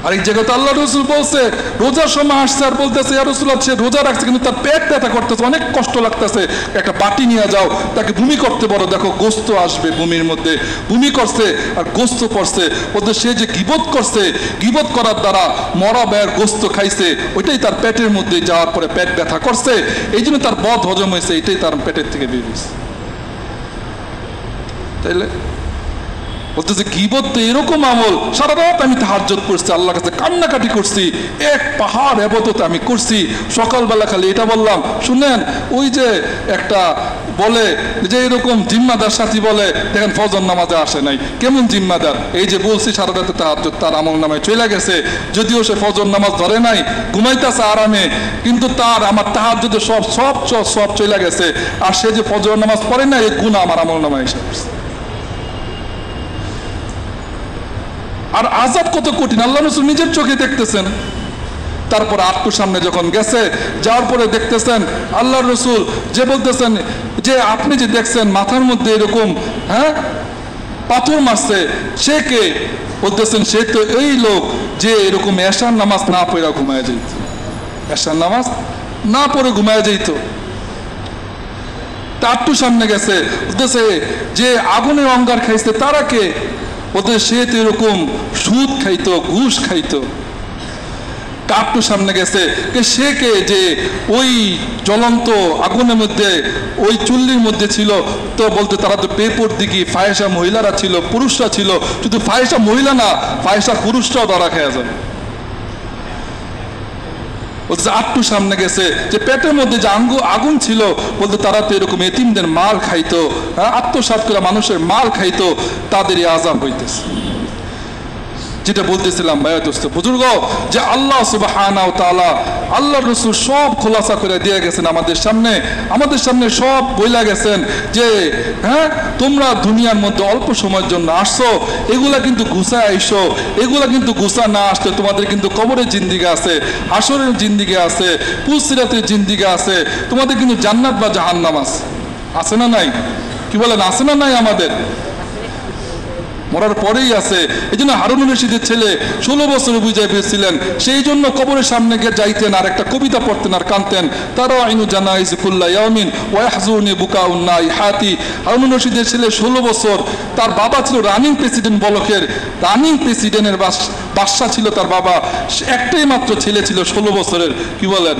আরেক জায়গায় তো আল্লাহ রসুল বলছে রোজার সময় আসছে আর বলতেছে ইয়া রাসূলুল্লাহ সে রোজা রাখছে কিন্তু তার পেট ব্যথা করতেছে, অনেক কষ্ট লাগতেছে, একটা বাটি নিয়ে যাও, তাকে বমি করতে পারো, দেখো গোস্ত আসবে বমির মধ্যে। বমি করছে আর গোস্ত পড়ছে, বলতে সে যে গীবত করছে, গীবত করার দ্বারা মরা ব্যয়ের গোস্ত খাইছে, ওইটাই তার পেটের মধ্যে যাওয়ার পরে পেট ব্যথা করছে, এই জন্য তার বদ হজম হয়েছে, এটাই তার পেটের থেকে বের হয়েছে। তাইলে বলতেছে গীবত তো এরকম আমল, সারা রাত আমি তাহাজ্জুদ করছি, আল্লাহর কাছে কান্নাকাটি করছি, এক পাহাড় ইবাদত আমি করছি, সকালবেলা খালি এটা বললাম। শুনেন ওই যে একটা বলে যে এরকম জিম্মাদার সাথী বলে দেখেন ফজর নামাজে আসে নাই, কেমন জিম্মাদার? এই যে বলছি সারা রাতে তাহাজ্জুদ তার আমল নামায় চলে গেছে, যদিও সে ফজর নামাজ ধরে নাই, ঘুমাইতেছে আরামে, কিন্তু তার আমার তাহাজ্জুদে সব সব সব চলে গেছে, আর সে যে ফজর নামাজ পড়ে না এই গুনাহ আমার আমল নামায় এসে পড়ছে। আর আযাব কত কঠিন আল্লাহ রাসূল নিজের চোখে দেখতেছেন। তারপর আত্মর সামনে যখন গেছে, যাওয়ার পরে দেখতেছেন আল্লাহ রসুল যে বলতেছেন যে আপনি যে দেখছেন মাথার মধ্যে এরকম পাথর মারছে, সে কে? বলতেছেন সে তো এই লোক যে এরকম এশার নামাজ না পড়ে ঘুমায় যাইত, এশার নামাজ না পড়ে ঘুমায় যাইত। আত্মর সামনে গেছে, বলতেছে যে আগুনের অঙ্গার খাইছে তারা কে? বলতে সে তো এরকম সুদ খাইতো, ঘুষ খাইতো। কাপটু সামনে গেছে, সে কে যে ওই জ্বলন্ত আগুনের মধ্যে ওই চুল্লির মধ্যে ছিল, তো বলতে তারা তো পেপর দিকে ফাহেসা মহিলারা ছিল, পুরুষরা ছিল, শুধু ফাহেসা মহিলা না ফাহেসা পুরুষরাও ধরা খেয়ে যাবে। বলতে আটটু সামনে গেছে যে পেটের মধ্যে যে আগুন ছিল, বলতে তারা তো এরকম এতিমদের মাল খাইতো, আত্মসাৎ করে মানুষের মাল খাইতো, তাদেরই আযাব হইতেছে। যেটা বলতেছিলাম ভাইয়া দোস্ত বুজুর্গ, যে আল্লাহ সুবহানাহু ওয়া তাআলা আল্লাহর রাসূল সব খোলাসা করে দিয়ে গেছেন আমাদের সামনে সব বইলা গেছেন যে তোমরা দুনিয়ার মধ্যে অল্প সময়ের জন্য আসছো, এগুলা কিন্তু গুছায় আইসো, এগুলা কিন্তু গুছা না আসলে তোমাদের কিন্তু কবরের জিন্দিগি আছে, হাসরের জিন্দিগি আছে, পুলসিরাতের জিন্দিগি আছে, তোমাদের কিন্তু জান্নাত বা জাহান্নাম আছে না নাই? কি বলেন আছে না নাই? আমাদের মরার পরেই আছে। এই জন্য হারুনুর রশিদের ছেলে 16 বছরে বুঝাই পেয়েছিলেন, সেই জন্য কবরের সামনে গিয়ে যাইতেন আর একটা কবিতা পড়তেন আর কানতেন, তারা আইনু জানাইজ কুল্লা ইয়াউমিন ওয়া ইয়াহজুনি বুকাউন নাইহাতি। হারুনুর রশিদের ছেলে 16 বছর, তার বাবা ছিল রানিং প্রেসিডেন্ট বলকের, রানিং প্রেসিডেন্টের বাদশা ছিল তার বাবা, একটাই মাত্র ছেলে ছিল 16 বছরের। কি বলেন?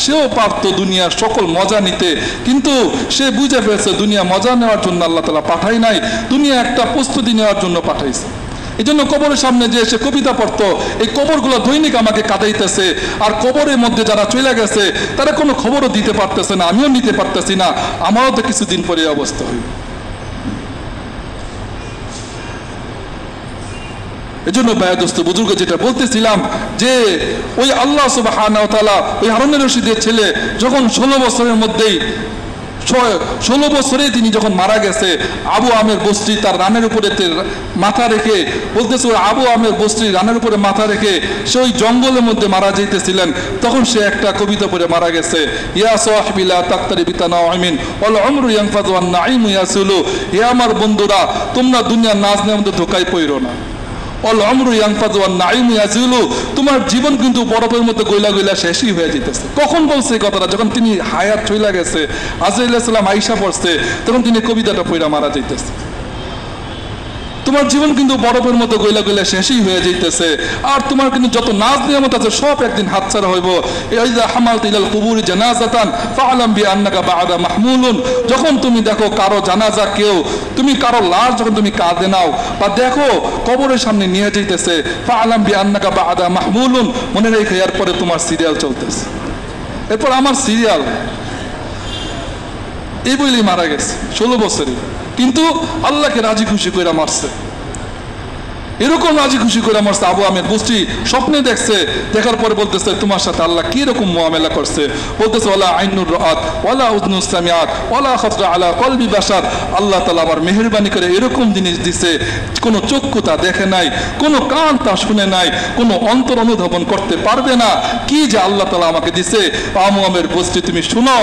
সেও পারতো দুনিয়ার সকল মজা নিতে, কিন্তু সে বুঝে ফেলছে দুনিয়া মজা নেওয়ার জন্য আল্লাহ তাআলা পাঠায় নাই, দুনিয়া একটা প্রস্তুতি নেওয়ার জন্য পাঠাইছে। এই জন্য কবরের সামনে যে এসে কবিতা পড়তো, এই কবরগুলো দৈনিক আমাকে কাঁদাইতেছে, আর কবরের মধ্যে যারা চলে গেছে তারা কোনো খবরও দিতে পারতেছে না, আমিও নিতে পারতেছি না, আমারও তো কিছুদিন পরে অবস্থা হইবে। এই জন্য ভাইয়া দোস্ত বুজুর্গ যেটা বলতেছিলাম, যে ওই আল্লাহ সুবহানাহু ওয়া তাআলা ওই হারুনুর রশিদের ছেলে যখন 16 বছরের মধ্যেই 16 বছরে তিনি যখন মারা গেছে, আবু আমের বস্তি তার রানের উপরে মাথা রেখে, বলতেছে ওই আবু আমের বস্তি রানের উপরে মাথা রেখে সে ওই জঙ্গলের মধ্যে মারা যাইতেছিলেন, তখন সে একটা কবিতা পড়ে মারা গেছে, ইয়া সাহিবি লা তাকতারি বিতানাউমিন ওয়াল উমরু ইয়ানফাযু ওয়ান নাঈমু ইয়াসুলু। হে আমার বন্ধুরা, তোমরা দুনিয়ার নাজ নেয়ামতে ধোঁকায় পড়ো না, অল আমরু ইয়ানফাযু ওয়ান নাঈমু ইয়াজুলু, তোমার জীবন কিন্তু বরফের মধ্যে গইলা গইলা শেষই হয়ে যেতেছে। কখন বলছে এই কথাটা? যখন তিনি হায়াত চলে গেছে, আজরাইল আলাইহিস সালাম আয়েশা পড়ছে, তখন তিনি কবিতাটা পড়া মারা যাইতেছে। তোমার জীবন কিন্তু বরফের মতো গইলা গইলা শেষই হয়ে যাইতেছে, আর তোমার কিন্তু যত নাজ নিয়ামত আছে সব একদিন হাতছাড়া হইব। ইযা হামালতা ইলাল কুবুরি জানাজাতান ফাআলাম বিআন্নাকা বা'দা মাহমুলুন, যখন তুমি দেখো কারো জানাজা, তুমি কারো লাশ যখন তুমি কাঁধে নাও বা দেখো কবরের সামনে নিয়ে যাইতেছে, ফাআলাম বিআন্নাকা বা'দা মাহমুলুন, মনে রেখো এরপরে তোমার সিরিয়াল চলতেছে, এরপর আমার সিরিয়াল। এই বলেই মারা গেছে 16 বছরে, কিন্তু আল্লাহকে রাজি খুশি করে মারছে। এরকম রাজি খুশি করে মারছে। আবু আমের বস্তি স্বপ্নে দেখছে, দেখার পরে বলতেছে তোমার সাথে আল্লাহ কি রকম মুআমেলা করছে, বলতেছে ওয়ালা আইনুর রাআত ওয়ালা উযনুস সামিআত ওয়ালা খাতরা আলা কলবি বাশার, আল্লাহ তাআলা আমার মেহেরবানি করে এরকম জিনিস দিছে, কোনো চক্ষু তা দেখে নাই, কোনো কান তা শুনে নাই, কোনো অন্তর অনুধাবন করতে পারবে না, কি যে আল্লাহ তাআলা আমাকে দিছে। আবু আমের বস্তি তুমি শুনো,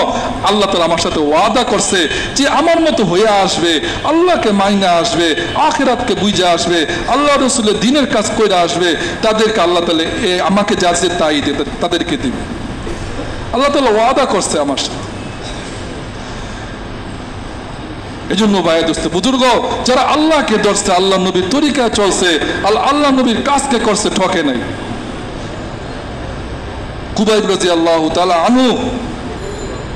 আল্লাহ তাআলা আমার সাথে ওয়াদা করছে যে আমার মতো হয়ে আসবে, আল্লাহকে মাইনা আসবে, আখিরাতকে বুঝে আসবে, আল্লাহ রসুলের দিনের কাজ করে আসবে তাদেরকে আল্লাহ তাআলা আমাকে যা আছে তাই তাদেরকে দিবে। আল্লাহ তাআলা ওয়াদা করছে আমার সাথে। এই জন্য ভাই দোস্ত বুজুর্গ, যারা আল্লাহকে ধরছে, আল্লাহ নবীর তরিকা চলছে, আল্লাহ নবীর কাজকে করছে, ঠকে নাই। কুবাইব রাদিয়াল্লাহু তাআলা আনহু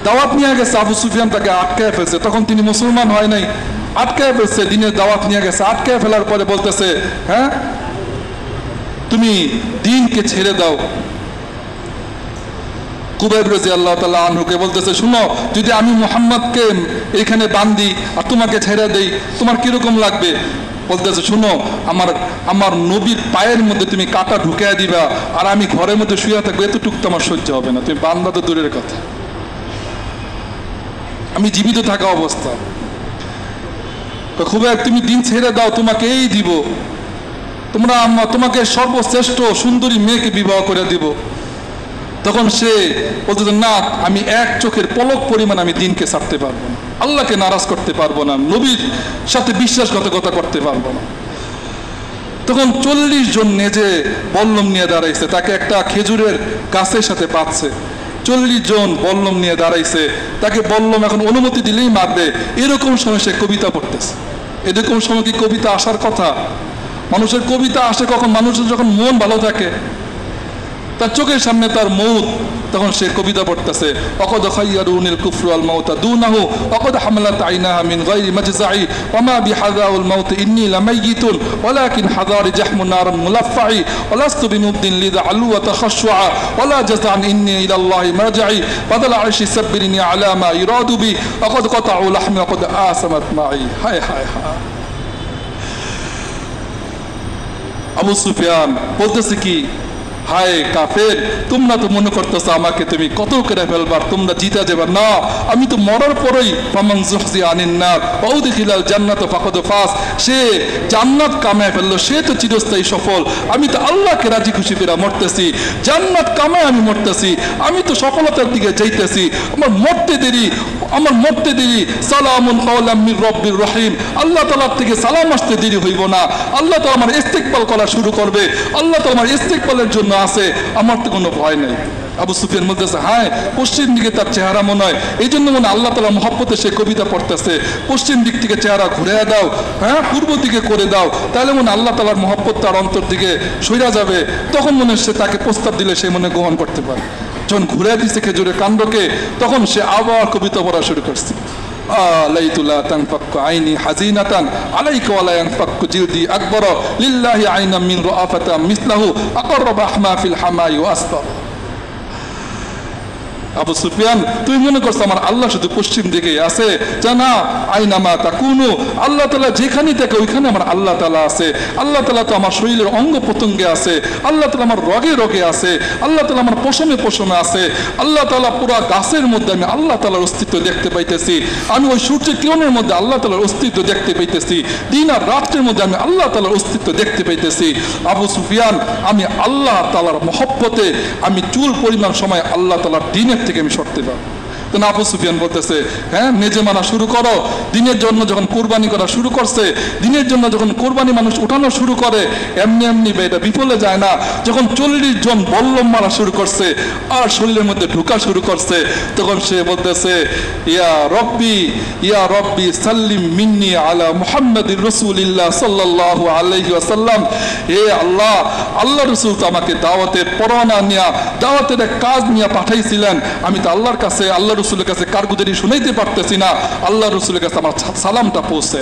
দাওয়াত নিয়ে গেছে, আবু সুফিয়ান তাকে আটকায় ফেলছে, তখন তিনি মুসলমান হয় নাই, আটকায় ফেলছে, দিনের দাওয়াত নিয়ে গেছে, আটকায় ফেলার পরে বলতেছে, হ্যাঁ তুমি দ্বীনকে ছেড়ে দাও। কুবাইব রাদিয়াল্লাহু তাআলা আনহুকে বলতেছে, শুনো, যদি আমি মুহাম্মদকে এখানে বান্ধি আর তোমাকে ছেড়ে দেই, তোমার কিরকম লাগবে? বলতেছে, শুনো, আমার নবীর পায়ের মধ্যে তুমি কাঁটা ঢুকিয়ে দিবা আর আমি ঘরের মধ্যে শুয়ে থাকবো, এতটুকু তো আমার সহ্য হবে না, তুমি বান্ধা তো দূরের কথা, আমি জীবিত থাকা অবস্থা। কুবাইব, তুমি দিন ছেড়ে দাও, তোমাকে এই দিব, তোমাকে সর্বশ্রেষ্ঠ সুন্দরী মেয়েকে বিবাহ করে দিব। তখন সে বলতে, না, আমি এক চোখের পলক পরিমাণ আমি দিনকে ছাড়তে পারবো না, আল্লাহকে নারাজ করতে পারবো না, নবীর সাথে বিশ্বাসঘাতকতা করতে পারবো না। তখন 40 জন নেজে বল্লম নিয়ে দাঁড়াইছে, তাকে একটা খেজুরের গাছের সাথে পাচ্ছে, 40 জন বল্লম নিয়ে দাঁড়াইছে, তাকে বল্লম এখন অনুমতি দিলেই মারবে, এরকম সময় সে কবিতা পড়তেছে। এরকম সময় কি কবিতা আসার কথা? মানুষের কবিতা আসে কখন? মানুষের যখন মন ভালো থাকে, তার চোখের সামনে তার মউত, তখন সে কবিতা পড়তেছে, অকদ খাইয়ারুনিল কুফরু আল মাউতা দুনাহু অকদ হামালাত আইনাহা মিন গায়রি মাজজাই ওয়া মা বিহাদাউল মাউত ইন্নী লামাইয়িতুন ওয়ালাকিন হাদারি জাহমুন নারুন মুলাফফাই ওয়ালাস্তু বিমুবদিন লিযা আলু ওয়া তাখাশশুআ ওয়ালা জাযান ইন্নী ইলাল্লাহি মারজাই বাদাল আরশি সাব্বিরনি আলা মা ইরাদু বি অকদ কতাউ লাহমি অকদ আসামাত মাই। হায় হায় হায়। আবু সুফিয়ান বলতেছে কি, হায় কাফের, তোমরা তো মনে করতেছো আমাকে তুমি কত করে ফেলবার, তোমরা জিতা যাবে না, আমি তো মরার পরেই ফামান যুহজি আনিন নার ওয়া উদখিলাল জান্নাত ফাকাদ ফাস, সে জান্নাত কামায় ফেললো, সে তো চিরস্থায়ী সফল। আমি তো আল্লাহকে রাজি খুশি করে মরতেছি, জান্নাত কামায় আমি মরতেছি, আমি তো সফলতার দিকে যাইতেছি, আমার মরতে দেরি সালামুন কাওলাম মির রব্বির রহিম, আল্লাহ তাআলা থেকে সালাম আসতে দেরি হইব না, আল্লাহ তাআলা আমার ইস্তিকবাল করা শুরু করবে, আল্লাহ তাআলা আমার ইস্তিকবালের জন্য আছে, আমার তো কোনো ভয় নাই। আবু সুফিয়ান বলতেছে, হ্যাঁ পশ্চিম দিকে তার চেহারা মনে হয়, এই জন্য মনে আল্লাহ তাআলা মহব্বতে সে কবিতা পড়তেছে, পশ্চিম দিক থেকে চেহারা ঘুরে দাও, হ্যাঁ পূর্ব দিকে করে দাও, তাহলে মনে আল্লাহ তাআলার মহব্বত তার অন্তর দিকে সইরা যাবে, তখন মনে সে তাকে প্রস্তাব দিলে সে মনে গ্রহণ করতে পারে। যখন ঘুরে দিচ্ছে খেজুরের কাণ্ডকে, তখন সে আবার কবিতা পড়া শুরু করছে, লাইতুলা তানফাক্কু আইনি হাজিনাতান আলাইকা ওয়ালা ইয়ানফাক্কু জিলদি আকবার লিল্লাহি আইনাম মিন রাআফাতা মিসলাহু আকরাবা আহমা ফিল হামাই ওয়া আসফা। আবু সুফিয়ান, তুমি মনে করছো আমার আল্লাহ শুধু পশ্চিম দিকে আছে? জানা আইনামা তাকুনু, আল্লাহ তাআলা যেখানে থাকে ওইখানে আমার আল্লাহ তাআলা আছে, আল্লাহ তাআলা তো আমার শরীরের অঙ্গ প্রত্যঙ্গে আছে, আল্লাহ তাআলা আমার রগে রগে আছে, আল্লাহ তাআলা আমার পশমে পশমে আছে, আল্লাহ তাআলা পুরা গাছের মধ্যে আমি আল্লাহ তাআলার অস্তিত্ব দেখতে পাইতেছি, আমি ওই সূর্যের কিরণের মধ্যে আল্লাহ তাআলার অস্তিত্ব দেখতে পাইতেছি, দিন আর রাতের মধ্যে আমি আল্লাহ তাআলার অস্তিত্ব দেখতে পাইতেছি। আবু সুফিয়ান, আমি আল্লাহ তাআলার মহব্বতে আমি চুল পরিমাণ সময় আল্লাহ তাআলার দিনের থেকে আমি সরতে পারবো। তো আবু সুফিয়ান বলতেছে, হ্যাঁ নিজে মানা শুরু করো, দিনের জন্য যখন কোরবানি করা শুরু করছে, দিনের জন্য যখন কোরবানি মানুষ উঠানো শুরু করে, এমনি এমনি এটা বিফলে যায় না, যখন 40 জন বল্লম মারা শুরু করছে আর শরীরের মধ্যে ঢুকা শুরু করছে, তখন সে বলতেছে, ইয়া রব্বি সাল্লিম মিন্নি আলা মুহাম্মাদির রাসূলিল্লাহ সাল্লাল্লাহু আলাইহি ওয়াসাল্লাম, হে আল্লাহ রাসূল তো আমাকে দাওয়াতের পরোয়ানা নিয়ে, দাওয়াতের এক কাজ নিয়ে পাঠাইছিলেন, আমি তো আল্লাহর কাছে, আল্লাহ রসুলের কাছে কারগুজারি শুনাইতে পারতেছি না, আল্লাহ রসুলের কাছে আমার সালামটা পৌঁছে।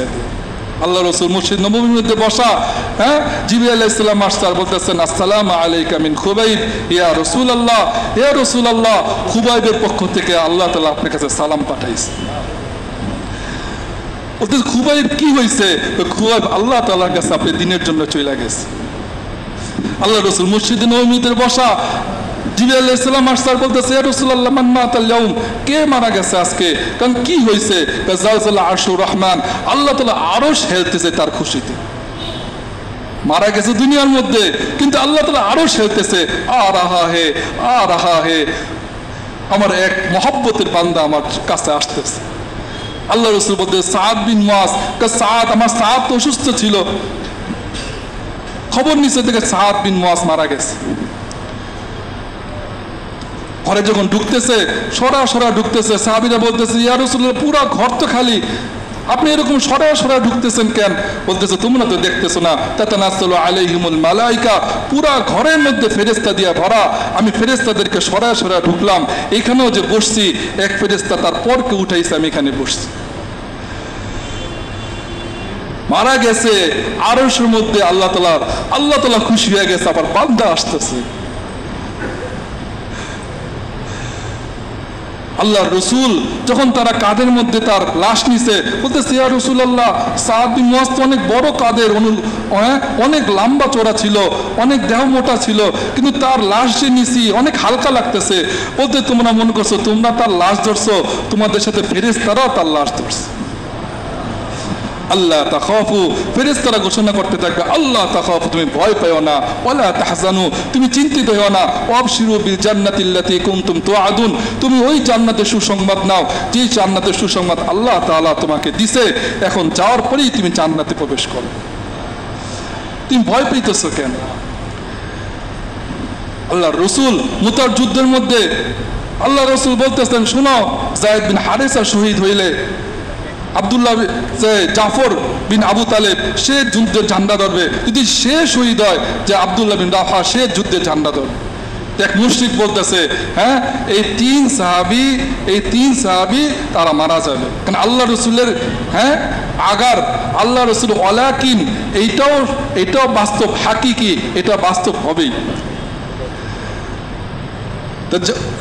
আল্লাহ রসুল মসজিদ নববীর মধ্যে বসা, হ্যাঁ জিবরিল আলাইহিস সালাম আসছে আর বলতেছেন, আসসালামু আলাইকা মিন খুবাইব ইয়া রাসূলুল্লাহ, ইয়া রাসূলুল্লাহ, খুবাইবের পক্ষ থেকে আল্লাহ তাআলা আপনার কাছে সালাম পাঠাইছে। বলতে খুবাইব কি হয়েছে? খুবাইব আল্লাহ তাআলার কাছে আপনি দিনের জন্য চলে গেছে। আল্লাহ রসুল মসজিদ নববীতে বসা, জিবরিল আলাইহিস সালাম আসসার বলতেছে, ইয়া রাসূলুল্লাহ মান মাতাল ইয়াউম, কে মারা গেছে আজকে? কারণ কি হয়েছে? জালজাল আরশুর রহমান, আল্লাহ তাআলা আরশ হেলতেছে তার খুশিতে। মারা গেছে দুনিয়ার মধ্যে, কিন্তু আল্লাহ তাআলা আরশ হেলতেছে, আ রাহা হে, আমার এক মহব্বতের বান্দা আমার কাছে আসতেছে। আল্লাহ রাসূল বলতে, সাদ বিন মুআজ, সাদ, আমার সাদ তো অসুস্থ ছিল, খবর নিচে থেকে সাদ বিন মুয়াজ মারা গেছে। ঘরে যখন ঢুকতেছে সরা ঢুকতেছে, সাহাবীরা বলতেছে ইয়া রাসূলুল্লাহ পুরো ঘর তো খালি, আপনি এরকম সরা ঢুকতেছেন কেন? বলতেছে তোমরা তো দেখতেছো না, তাতানাসসালু আলাইহিমুল মালাইকা, পুরা ঘরের মধ্যে ফেরেশতা দিয়া ভরা, আমি ফেরেশতাদেরকে সরা ঢুকলাম, এখানেও যে বসছি এক ফেরেশতা তার পরকে উঠাইছে, আমি এখানে বসছি। মারা গেছে আরশের মধ্যে আল্লাহ তাআলা খুশি হয়ে গেছে, আবার বান্দা আসতেছে। আল্লাহর রসুল যখন তারা কাঁধের মধ্যে তার লাশ নিছে, বলতেছে ইয়া রাসূলুল্লাহ সাদ বিন মুয়াজ তো অনেক বড় কাঁধের, অনেক লম্বা চওড়া ছিল, অনেক দেহ মোটা ছিল, কিন্তু তার লাশ যে নিছি অনেক হালকা লাগতেছে। বলতে তোমরা মনে করছো তোমরা তার লাশ ধরছো, তোমাদের সাথে ফেরেশতারাও তার লাশ ধরছে। আল্লাহ তাখাফু, ফেরেশতারা ঘোষণা করতে থাকবে আল্লাহ তাখাফু, তুমি ভয় পেও না, ওয়ালা তাহজানু, তুমি চিন্তিত হও না, ওয়াবশিরু বিল জান্নাতিল্লাতী কুনতুম তুআদুন, তুমি ওই জান্নাতের সুসংবাদ নাও যে জান্নাতের সুসংবাদ আল্লাহ তাআলা তোমাকে দিছে, এখন যাওয়ার পরেই তুমি জান্নাতে প্রবেশ করো। তুমি ভয় পেতেছো কেন? আল্লাহর রাসূল মুতার যুদ্ধের মধ্যে আল্লাহ রাসূল বলতেছেন শোনো, যায়েদ বিন হারেসা শহীদ হইলে আব্দুল্লাহ জাফর বিন আবু তালেব সে যুদ্ধের ঝান্ডা ধরবে, যদি সে শহীদ হয় যে আব্দুল্লাহ বিন রাফা সে যুদ্ধের ঝান্ডা ধরবে। এক মুশরিক বলতেছে হ্যাঁ এই তিন সাহাবী তারা মারা যাবে, কারণ আল্লাহ রসুলের আগার আল্লাহ রসুল ওয়ালাকিন এইটাও বাস্তব, হাকিকি, এটা বাস্তব হবেই।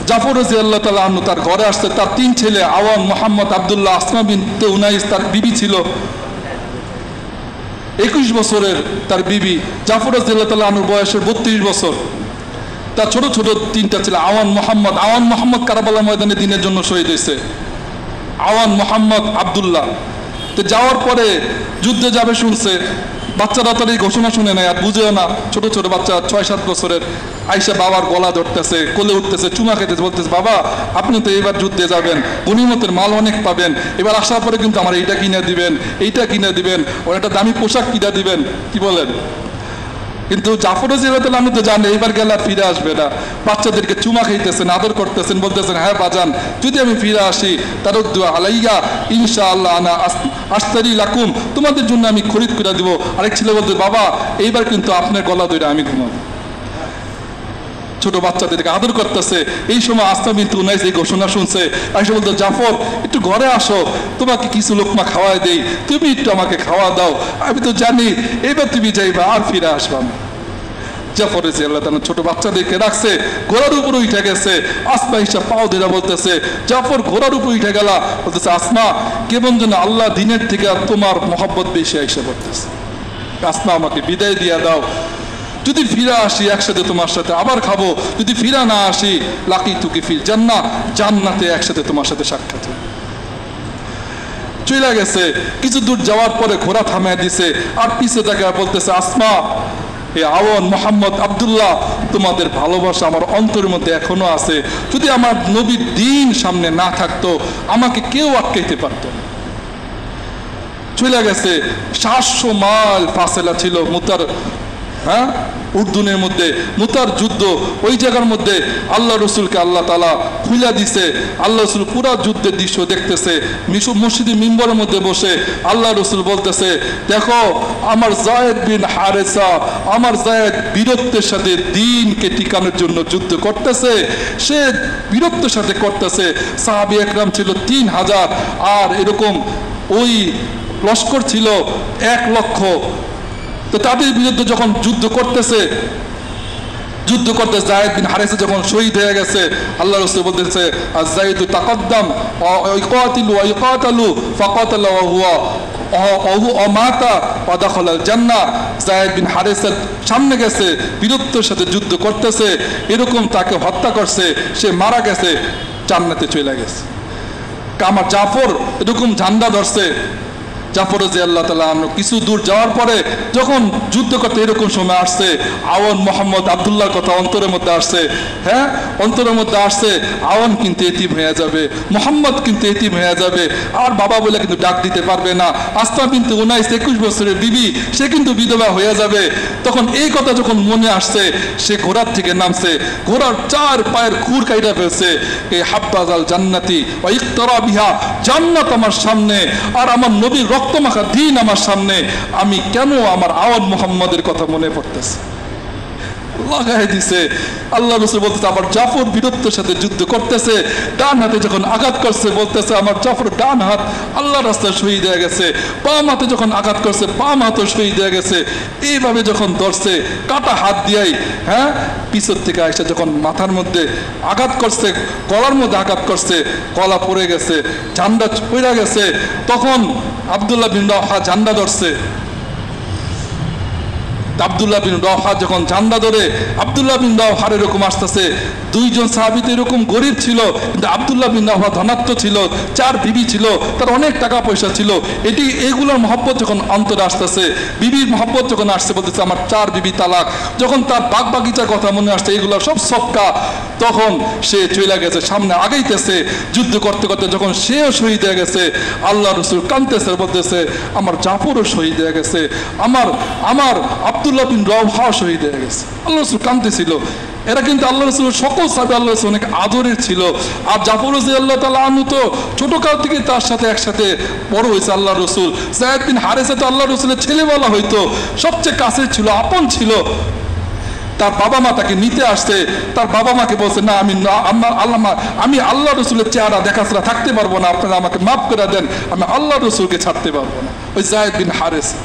জাফর রাদিয়াল্লাহু তাআলা আনহু তার ঘরে আসছে, তার তিন ছেলে আওয়াম, মুহাম্মদ, আব্দুল্লাহ, আসমা বিনতে উনাইস তার বিবি ছিল, 21 বছরের তার বিবি। জাফর রাদিয়াল্লাহু তাআলা আনহুর বয়সের 32 বছর। তার ছোট ছোট তিনটা ছিল আওয়ান মোহাম্মদ কারবালার ময়দানে দিনের জন্য শহীদ হয়েছে, আওয়ান মোহাম্মদ আব্দুল্লাহ। তো যাওয়ার পরে যুদ্ধে যাবে শুনছে, বাচ্চারা তার এই ঘোষণা শুনে নেয় আর বুঝেও না, ছোট ছোট বাচ্চা 6-7 বছরের, আইসা বাবার গলা ধরতেছে, কোলে উঠতেছে, চুমা খেতেছে, বলতেছে বাবা আপনি তো এবার যুদ্ধে যাবেন, গনিমতের মাল অনেক পাবেন, এবার আসার পরে কিন্তু আমার এইটা কিনে দিবেন, ওর একটা দামি পোশাক কিনে দিবেন, কি বলেন? কিন্তু জাফর রাদিয়াল্লাহু তাআলা তো জানে এবার গেলে আর ফিরে আসবে না। বাচ্চাদেরকে চুমা খাইতেছেন, আদর করতেছেন, বলতেছেন হ্যাঁ বাজান যদি আমি ফিরে আসি তারুদ্দু আলাইয়া ইনশাআল্লাহ আনা আশতারি লাকুম, তোমাদের জন্য আমি খরিদ করে দিব। আরেক ছেলে বলতে বাবা এইবার কিন্তু আপনার গলা ধরে আমি ঘুমাবো। ছোট বাচ্চাদেরকে আদর করতেছে। এই সময় আসমা বিনতে উনাইস এই ঘোষণা শুনছে, আয়েশা বলতো জাফর একটু ঘরে আসো, তোমাকে কিছু লোকমা খাওয়াই দেই, তুমি একটু আমাকে খাওয়া দাও, আমি তো জানি এবার তুমি যাইবা আর ফিরে আসবা না। জাফর রাদিয়াল্লাহু তাআলা ছোট বাচ্চাদেরকে রাখছে, ঘোড়ার উপরে উঠে গেছে। আসমা ঈশা পাও ধরে বলতেছে জাফর ঘোড়ার উপরে উঠে গেলা, বলতেছে আসমা কেমন যেন আল্লাহ দিনের থেকে তোমার মহব্বত বেশি আইসা বলতেছে, আসমা আমাকে বিদায় দিয়া দাও, যদি ফিরা আসি একসাথে তোমার সাথে আবার খাবো, যদি ফিরা না আসি লাকিতুকি ফিল জান্নাহ, জান্নাতে একসাথে তোমার সাথে সাক্ষাৎ হবে। চলে গেছে, কিছু দূর যাওয়ার পরে ঘোড়া থামিয়ে দিছে, আর পিছে তাকে বলতেছে আসমা এ আওয়ান মোহাম্মদ আব্দুল্লাহ তোমাদের ভালোবাসা আমার অন্তরের মধ্যে এখনো আছে, যদি আমার নবীর দ্বীন সামনে না থাকতো আমাকে কেউ আটকাইতে পারতো না। চলে গেছে, 700 মাইল ফাসেলা ছিল মুতার উর্দুনের মধ্যে, মুতার যুদ্ধ। ওই জায়গার মধ্যে আল্লাহ রসুলকে আল্লাহ তাআলা খুলে দিছে। আল্লাহ রসুল পুরা যুদ্ধের দৃশ্য দেখতেছে, মসজিদে মিম্বরের মধ্যে বসে আল্লাহ রসুল বলতেছে দেখো আমার যায়েদ বিন হারেসা, আমার যায়েদ বীরত্বের সাথে দ্বীনকে টিকানোর জন্য যুদ্ধ করতেছে, সে বীরত্বের সাথে করতেছে। সাহাবী একরাম ছিল 3000, আর এরকম ওই লস্কর ছিল 1 লক্ষ। তো তাদের বিরুদ্ধে যখন যুদ্ধ করতে যায়েদ বিন হারেসা যখন শহীদ হয়ে গেছে, আল্লাহ রাসূল বলতেছে আয-যায়েদু তাকাদ্দাম ওয়া ইকাতালু ফাকাতালা ওয়া হুয়া মাতা ওয়া দাখালাল জান্নাহ। যায়েদ বিন হারেসা সামনে গেছে, বীরত্বের সাথে যুদ্ধ করতেছে, এরকম তাকে হত্যা করছে, সে মারা গেছে, জান্নাতে চলে গেছে। আমার জাফর এরকম ঝান্ডা ধরছে, জাফর রাদিয়াল্লাহু তাআলা আনহু কিছু দূর যাওয়ার পরে যখন যুদ্ধ করতে এরকম সময় আসছে, আওয়ান মোহাম্মদ আবদুল্লাহর কথা অন্তরের মধ্যে আসছে, হ্যাঁ অন্তরের মধ্যে আসছে, আওয়ান কিন্তু এতিম হয়ে যাবে, মোহাম্মদ কিন্তু এতিম হয়ে যাবে, আর বাবা বলে কিন্তু ডাক দিতে পারবে না, আসমা কিন্তু 19-21 বছরের বিবি, সে কিন্তু বিধবা হয়ে যাবে। তখন এই কথা যখন মনে আসছে, সে ঘোড়ার থেকে নামছে, ঘোড়ার 4 পায়ের খুর কাইটা ফেলছে, এই হাব্বাজাল জান্নাতি ওয়া ইকতারা বিহা, জান্নাত আমার সামনে আর আমার নবীর রক্তমাখা দিন আমার সামনে, আমি কেন আমার আওয়ান মুহাম্মদের কথা মনে পড়তেছে, লাগাই দিছে। আল্লাহ রাসূল বলতেছে আবার জাফর বীরত্বের সাথে যুদ্ধ করতেছে, ডান হাতে যখন আঘাত করছে বলতেছে আমার জাফর ডান হাত আল্লাহর রাস্তায় শহীদ হয়ে গেছে, বাম হাতে যখন আঘাত করছে বাম হাতও শহীদ হয়ে গেছে। এইভাবে যখন ধরছে কাটা হাত দিয়াই, হ্যাঁ পিছর থেকে আইসা যখন মাথার মধ্যে আঘাত করছে, গলার মধ্যে আঘাত করছে, গলা পড়ে গেছে, ঝান্ডা পড়ে গেছে। তখন আব্দুল্লাহ বিন রাওহা ঝান্ডা ধরছে। আব্দুল্লাহ বিন রাওহা যখন ঝান্ডা ধরে, আব্দুল্লাহ বিন রাওহার এরকম আসতেছে, 2 জন সাহাবী তো এরকম গরিব ছিল, কিন্তু আব্দুল্লাহ বিন রাওহা ধনাত্ম ছিল, 4 বিবি ছিল, তার অনেক টাকা পয়সা ছিল। এগুলোর মহব্বত যখন অন্তরে আসতেছে, বিবির মহব্বত যখন আসছে, বলতেছে আমার 4 বিবি তালাক, যখন তার বাগ বাগিচার কথা মনে আসছে, এগুলো সব সবকা, তখন সে চলে গেছে, সামনে আগাইতেছে যুদ্ধ করতে করতে। যখন সেও শহীদ হয়ে গেছে, আল্লাহ রাসূল কাঁদতেছে, বলতেছে আমার জাফরও শহীদ হয়ে গেছে, আমার আব্দুল্লাহ বিন রাওহা শহীদ হয়ে গেছে। আল্লাহ রাসূল কাঁদতেছিল। এরা কিন্তু আল্লাহ রাসূলের সকল সাহাবী আল্লাহ রাসূল অনেক আদরের ছিল। আর জাফর রাদিয়াল্লাহু তাআলা আনহু তো ছোটকাল থেকে তার সাথে একসাথে বড় হয়েছে আল্লাহ রাসূল। যায়েদ বিন হারেসা তো আল্লাহ রাসূলের ছেলে বলা হইতো, সবচেয়ে কাছের ছিল, আপন ছিল। তার বাবা মা তাকে নিতে আসছে, তার বাবা মাকে বলছে না আমি আল্লাহ রাসূলের চেহারা দেখা ছাড়া থাকতে পারবো না, আপনারা আমাকে মাফ করে দেন, আমি আল্লাহ রাসূলকে ছাড়তে পারবো না। ওই যায়েদ বিন হারেসা।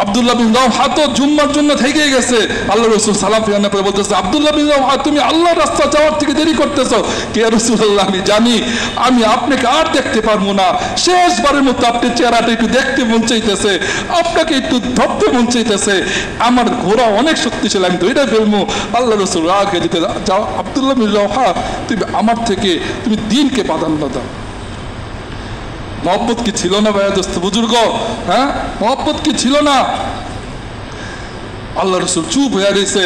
আব্দুল্লাহ বিন রাওহা তো জুম্মার জন্য থেকে গেছে, আল্লাহ রাসূল সালাম ফিরানোর পরে বলতেছে আব্দুল্লাহ বিন রাওহা তুমি আল্লাহর রাস্তা যাওয়ার থেকে দেরি করতেছো। কে রাসূলুল্লাহ আমি জানি আমি আপনাকে আর দেখতে পারবো না, শেষবারের মতো আপনার চেহারাটা একটু দেখতে মন চাইতেছে, আপনাকে একটু ধরতে মন চাইতেছে, আমার ঘোড়া অনেক শক্তিশালী, আমি ধরে ফেলবো। আল্লাহ রাসূল রাগে দিতে যাও, আব্দুল্লাহ বিন রাওহা তুমি আমার থেকে তুমি দ্বীনকে প্রাধান্য দাও। মহব্বত কি ছিল না ভাইয়া দোস্ত বুজুর্গ? হ্যাঁ মহব্বত কি ছিল না? আল্লাহ রাসূল চুপ হয়ে রয়েছে।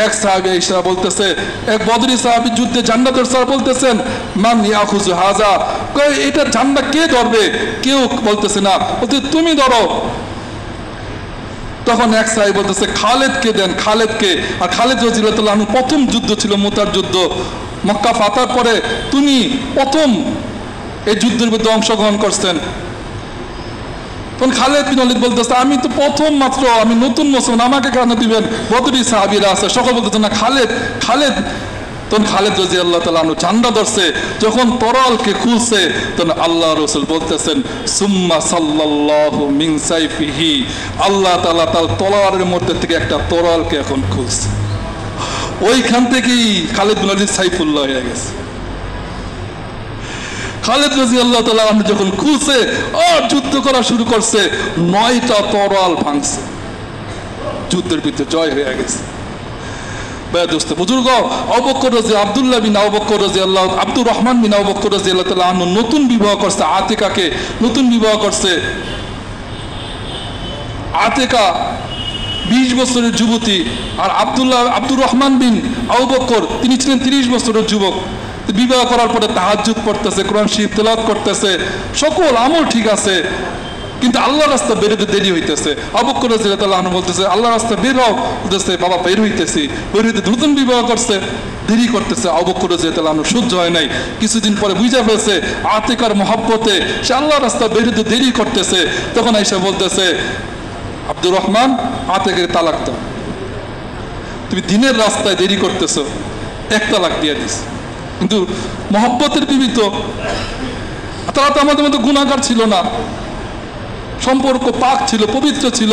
এক সাহাবী এসে বলতেছে, এক বদরি সাহাবী যুদ্ধে ঝান্ডা ধরছে, বলতেছেন মান ইয়াখুযু হাযা, এটা ঝান্ডা কে ধরবে? কেউ বলতেছে না, বলতে তুমি ধরো। তখন এক সাহাবী বলতেছে খালেদকে দেন, খালেদকে। আর খালেদ রাদিয়াল্লাহু আনহু প্রথম যুদ্ধ ছিল মুতার যুদ্ধ, মক্কা ফাতার পরে তুমি প্রথম এই যুদ্ধের মধ্যে অংশগ্রহণ করছেন। তখন খালেদ বিন ওয়ালিদ বলতেছে আমি তো প্রথম মাত্র, আমি নতুন মুসলমান, আমাকে কেন দিবেন? বদরি সাহাবীরা আছে, সকল বলতেছে না খালেদ। তখন খালেদ রাদিয়াল্লাহু তাআলা আনহু ঝান্ডা ধরছে, যখন তরোয়ালকে খুলছে তখন আল্লাহ রাসূল বলতেছেন সুম্মা সাল্লাল্লাহু মিন সাইফিহি, আল্লাহ তাআলা তার তলোয়ারের মধ্যে থেকে একটা তরোয়ালকে এখন খুলছে। ওইখান থেকেই খালেদ বিন ওয়ালিদ সাইফুল্লাহ হয়ে গেছে। খালেদ রাদিয়াল্লাহু তাআলা আনহু যখন খুলছে আর যুদ্ধ করা শুরু করছে, 9টা তরোয়াল ভাঙছে, যুদ্ধের ভিতরে জয় হয়ে গেছে। দোস্ত বুজুর্গ, আব্দুল্লাহ বিন আবু বকর রাদিয়াল্লাহু, আব্দুর রহমান বিন আবু বকর রাদিয়াল্লাহু তাআলা আনহু নতুন বিবাহ করছে, আতিকাকে নতুন বিবাহ করছে। আতিকা 20 বছরের যুবতী, আর আব্দুর রহমান বিন আবু বকর তিনি ছিলেন 30 বছরের যুবক। বিবাহ করার পরে তাহাজ্জুদ পড়তেছে, কোরআন শরীফ তেলাওয়াত করতেছে, সকল আমল ঠিক আছে, কিন্তু আল্লাহর রাস্তা বেরোতে দেরি হইতেছে। আবু বকর রাদিয়াল্লাহু আনহু বলতেছে আল্লাহর রাস্তা বের হও, বলতেছে বাবা বের হইতেছি, বের হইতে নতুন বিবাহ করছে, দেরি করতেছে। আবু বকর রাদিয়াল্লাহু আনহু সহ্য হয় নাই, কিছুদিন পরে বুঝা ফেলছে আতিকার মহব্বতে সে আল্লাহর রাস্তা বেরোতে দেরি করতেছে। তখন আয়েশা বলতেছে আব্দুর রহমান আতিকাকে তালাক দাও, তুমি দিনের রাস্তায় দেরি করতেছো, এক তালাক দিয়ে দিস। কিন্তু মহব্বতের বিবিত, তারা তো আমাদের মধ্যে গুনাহগার ছিল না, সম্পর্ক পাক ছিল, পবিত্র ছিল।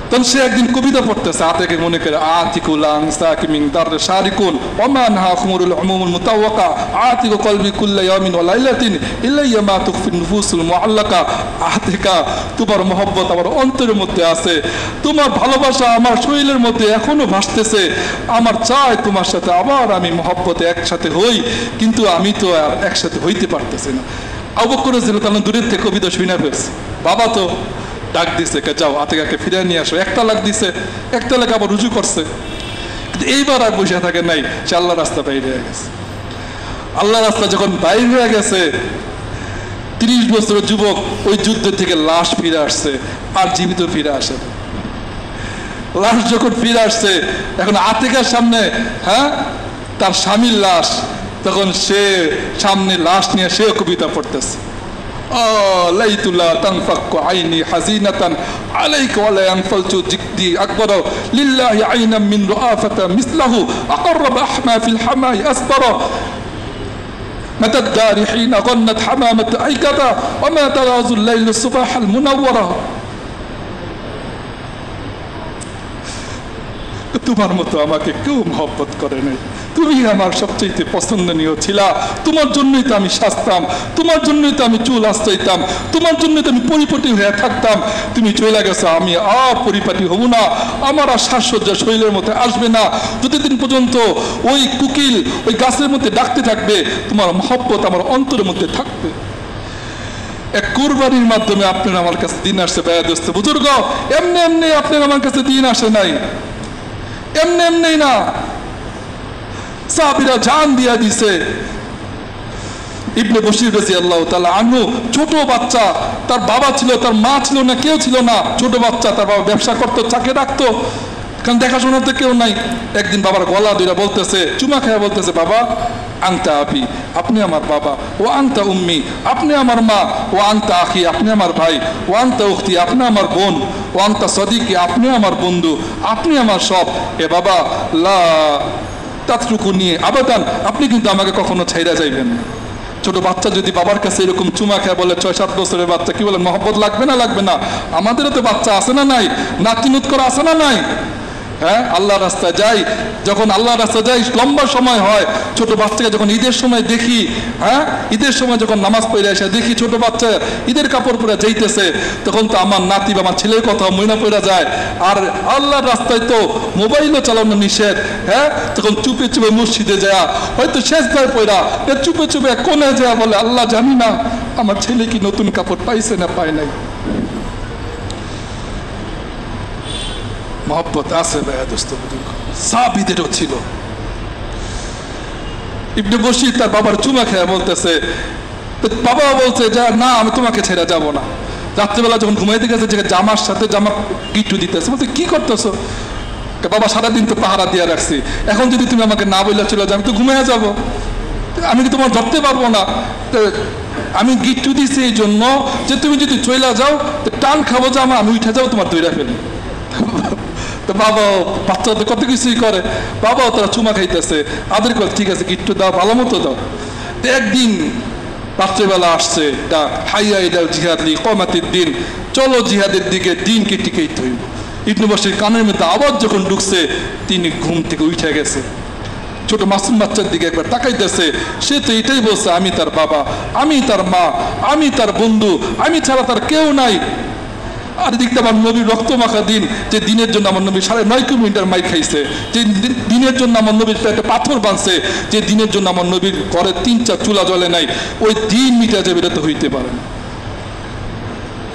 তখন সে একদিন কবিতা পড়তেছে, আতিকে মনে করে আতিকুল আনসাকিমিন দার শারিকুন ওমা নাহা খুমুরুল উমুমুল মুতাওয়াকা আতিকু কলবি কুল্লা ইয়ামিন ওয়া লাইলাতিন ইল্লা মা তুখফিন নুফুসুল মুআল্লাকা। আতিকা তোমার মহব্বত আমার অন্তরের মধ্যে আছে, তোমার ভালোবাসা আমার শরীরের মধ্যে এখনো ভাসতেছে, আমার চাই তোমার সাথে আবার আমি মহব্বতে একসাথে হই, কিন্তু আমি তো আর একসাথে হইতে পারতেছি না। আবু বকর রাদিয়াল্লাহু তাআলা দূরের থেকে কবিতা শুনে ফেলছে, বাবা তো ডাক দিছে, যাও আতিকাকে ফিরে নিয়ে আসো। একটা লাখ দিছে, একটা লাখ আবার রুজু করছে, কিন্তু এইবার আর বসে থাকে নাই, সে আল্লাহ রাস্তা বাইরে হয়ে গেছে। আল্লাহ রাস্তা যখন বাইরে হয়ে গেছে, 30 বছরের যুবক ওই যুদ্ধ থেকে লাশ ফিরে আসছে, আর জীবিত ফিরে আসে। লাশ যখন ফিরে আসছে, এখন আতিকার সামনে তার স্বামীর লাশ, তখন সে সামনে লাশ নিয়ে সে কবিতা পড়তেছে, লাইতুলা তানফাকু আইনি হাজিনাতান আলাইকা ওয়ালা ইয়ানফালতু জিকদি আকবারা লিল্লাহি আইনাম মিন রুআফাতা মিসলাহু আকাররাব আহমা ফিল হামাই আসবারা متى الدار حين غنت حمامة أيقظة وما تراز الليل الصباح المنورة। তোমার মতো আমাকে কেউ মহব্বত করে নাই, তুমি আমার সবচেয়ে পছন্দনীয় ছিলা, তোমার জন্যই তো আমি সাজতাম, তোমার জন্যই তো আমি চুল আশ্রইতাম, তোমার জন্যই তো আমি পরিপাটি হয়ে থাকতাম। তুমি চলে গেছো, আমি পরিপাটি হব না, আমার আর সাজসজ্জা শরীরের মধ্যে আসবে না। যতদিন পর্যন্ত ওই কুকিল ওই গাছের মধ্যে ডাকতে থাকবে, তোমার মহব্বত আমার অন্তরের মধ্যে থাকবে। এক কুরবানির মাধ্যমে আপনার আমার কাছে দিন আসছে বায়াদোস্ত বুজুর্গ, এমনি এমনি আপনার আমার কাছে দিন আসে নাই, এমনি এমনি না, সাহাবীরা জান দিয়া দিছে। ইবনে বশির রাদিয়াল্লাহু তাআলা আনহু ছোট বাচ্চা, তার বাবা ছিল, তার মা ছিল না, কেউ ছিল না, ছোট বাচ্চা, তার বাবা ব্যবসা করতো, চাকরি রাখতো, কারণ দেখাশোনাতে কেউ নাই। একদিন বাবার গলা ধরে বলতেছে, চুমা খেয়ে বলতেছে, বাবা আনতা আবি, আপনি আমার বাবা, ও আনতা উম্মি, আপনি আমার মা, ও আনতা আখি, আপনি আমার ভাই, ও আনতা উখতি, আপনি আমার বোন, ও আনতা সদিকি, আপনি আমার বন্ধু, আপনি আমার সব। এ বাবা লা তাতরুকুনি আবাদান, আপনি কিন্তু আমাকে কখনো ছাইরা যাইবেন না। ছোট বাচ্চা যদি বাবার কাছে এরকম চুমা খেয়ে বলে, 6-7 বছরের বাচ্চা, কি বলেন, মহব্বত লাগবে না? লাগবে না? আমাদেরও তো বাচ্চা আছে না নাই, নাতিনুত করা আছে না নাই? আল্লাহ রাস্তায় যাই, যখন আল্লাহ রাস্তায় যাই লম্বা সময় হয়, ছোট বাচ্চাকে যখন ঈদের সময় দেখি, ঈদের সময় যখন নামাজ পড়ে এসে দেখি ছোট বাচ্চা ঈদের কাপড় পরে যাইতেছে, তখন তো আমার নাতি বা আমার ছেলের কথা মনে পড়ে যায়। আর আল্লাহর রাস্তায় তো মোবাইলও চালানো নিষেধ, তখন চুপে চুপে মসজিদে যায়, হয়তো শেষ দায় পড়া চুপে চুপে কোণে যায়, বলে আল্লাহ জানি না আমার ছেলে কি নতুন কাপড় পাইছে না পায় নাই। মহব্বত আছে সাহাবীদেরও ছিল। ইবনে বশির তার বাবার চুমা খেয়ে বলতেছে, বাবা বলছে যে না আমি তোমাকে ছেড়ে যাব না। রাত্রিবেলা যখন ঘুমাইতে গেছে, যে জামার সাথে জামা গিট্টু দিতেছে, বলতে কি করতেছো? বাবা সারাদিন তো পাহারা দিয়ে রাখছি, এখন যদি তুমি আমাকে না বললে চলে যাও, আমি তো ঘুমিয়ে যাবো, আমি কি তোমার ধরতে পারবো না। আমি গিট্টু দিছি এই জন্য যে তুমি যদি চলে যাও টান খাবো জামা, আমি উঠে যাবো তোমার দইরা ফেলি। তো বাবা বাচ্চা তো কত কিছুই করে, বাবাও তারা চুমা খাইতেছে, আদের করে ঠিক আছে গিট্টু দাও, ভালো মতো দাও। তো একদিন রাত্রেবেলা আসছে ডাক, হাইয়া ইলাল জিহাদি কমাতির দিন, চলো জিহাদের দিকে, দিনকে টিকেই হইব। ইবনে বশির কানের মধ্যে আওয়াজ যখন ঢুকছে, তিনি ঘুম থেকে উঠে গেছে, ছোট মাসুম বাচ্চার দিকে একবার তাকাইতেছে। সে তো এটাই বলছে, আমি তার বাবা, আমি তার মা, আমি তার বন্ধু, আমি ছাড়া তার কেউ নাই। আর দেখতে আমার নবীর রক্ত মাখা দিন, যে দিনের জন্য আমার নবী 9.5 কিলোমিটার মাইক খাইছে, যে দিনের জন্য আমার নবীর পেটে পাথর বাঁধছে, যে দিনের জন্য আমার নবীর ঘরে 3-4 চুলা জ্বলে নাই, ওই দিন মিটা যে বেরোতে হইতে পারে না।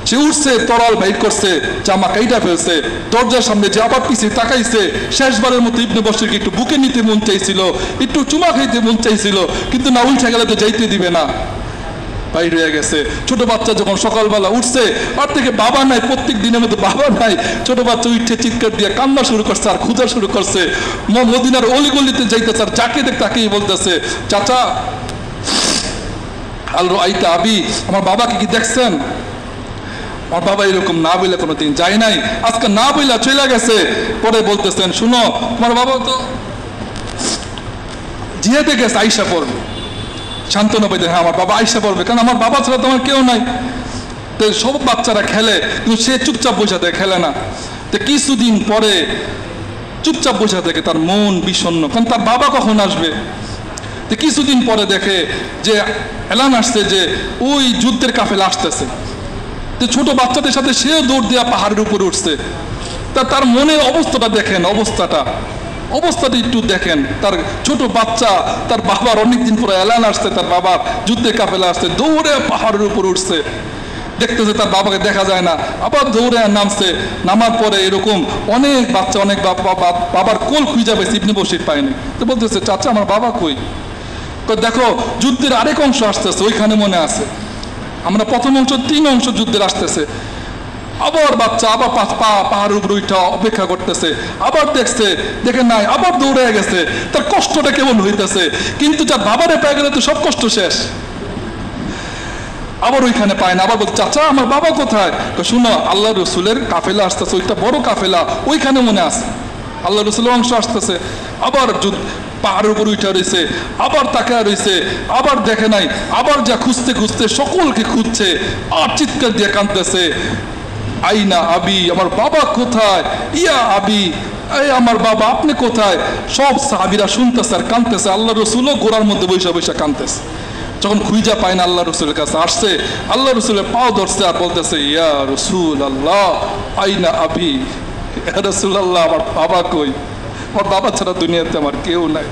সে উঠছে, তরল বাইর করছে, জামা কাইটা ফেলছে, দরজার সামনে যে আবার পিছিয়ে তাকাইছে। শেষবারের মতো ইবনে বশিরকে একটু বুকে নিতে মন চাইছিল, একটু চুমা খাইতে মন চাইছিল, কিন্তু না, উঠে গেলে তো যাইতে দিবে না, বাইর হয়ে গেছে। ছোট বাচ্চা যখন সকালবেলা উঠছে, আর থেকে বাবা নাই, প্রত্যেক দিনের মতো বাবা নাই, ছোট বাচ্চা উঠে চিৎকার দিয়ে কান্না শুরু করছে, আর ক্ষুধা শুরু করছে। মদিনার অলিগলিতে যাইতেছে, আর যাকে দেখ তাকেই বলতেছে, চাচা আল রাআইতা আবি, আমার বাবাকে কি দেখছেন? আমার বাবা এরকম না বলে কোনোদিন যায় নাই, আজকে না বইলা চলে গেছে। পরে বলতেছেন, শুনো তোমার বাবা তো জিহাদে গেছে, আইসা পড়বে। সান্ত্বনা পাইতে, হ্যাঁ আমার বাবা আইসা পড়বে, কারণ আমার বাবা ছাড়া তোমার কেউ নাই। তো সব বাচ্চারা খেলে, কিন্তু সে চুপচাপ বসে থাকে, খেলে না। তো কিছুদিন পরে চুপচাপ বসে থাকে, তার মন বিষণ্ণ, কারণ তার বাবা কখন আসবে। তো কিছুদিন পরে দেখে যে এলান আসছে যে ওই যুদ্ধের কাফেলা আসতেছে। তো ছোট বাচ্চাদের সাথে সেও দৌড় দেওয়া পাহাড়ের উপরে উঠছে। তার মনের অবস্থাটা দেখেন, অবস্থাটা অবস্থাটা একটু দেখেন। তার ছোট বাচ্চা, তার বাবার অনেকদিন পরে এলান আসছে, তার বাবার যুদ্ধে কাফেলা আসছে, দৌড়ে পাহাড়ের উপর উঠছে, দেখতেছে তার বাবাকে দেখা যায় না, আবার দৌড়ে নামছে। নামার পরে এরকম অনেক বাচ্চা, অনেক বাবার কোল খুঁজে পাইছে, ইবনে বশির পায়নি। তো বলতেছে, চাচা আমার বাবা কই? তো দেখো যুদ্ধের আরেক অংশ আসতেছে, ওইখানে মনে আছে আমরা প্রথম অংশ 3 অংশ যুদ্ধের আসতেছে। আবার বাচ্চা আবার পাহাড়ের উপর উঠা অপেক্ষা করতেছে, আবার দেখছে, দেখে নাই, আবার দৌড়ে গেছে। তার কষ্টটা কেমন হইতেছে, কিন্তু যার বাবারে পেয়ে গেলে তো সব কষ্ট শেষ। আবার ওইখানে পায় না, আবার বলছে, চাচা আমার বাবা কোথায়? শুনো, আল্লাহ রসুলের কাফেলা আসতেছে, ওইটা বড় কাফেলা, ওইখানে মনে আছে আল্লাহ রসুলের অংশ আসতেছে। আবার পাহাড়ের উপর উঠা রয়েছে, আবার তাকায় রয়েছে, আবার দেখে নাই, আবার যা খুঁজতে খুঁজতে সকলকে খুঁজছে, আর চিৎকার দিয়ে কাঁদতেছে, আইনা আবি, আমার বাবা কোথায়? ইয়া আবি, এই আমার বাবা, আপনি কোথায়? সব সাহাবীরা শুনতেছে আর কাঁদতেছে। আল্লাহ রসুলও গোড়ার মধ্যে বৈশা বৈশা কাঁদতেছে। যখন খুঁজা পায় না, আল্লাহ রসুলের কাছে আসছে, আল্লাহ রসুলের পাও ধরছে আর বলতেছে, ইয়া রসুল আল্লাহ, আইনা আবি, রসুল আল্লাহ আমার বাবা কই? আমার বাবা ছাড়া দুনিয়াতে আমার কেউ নাই।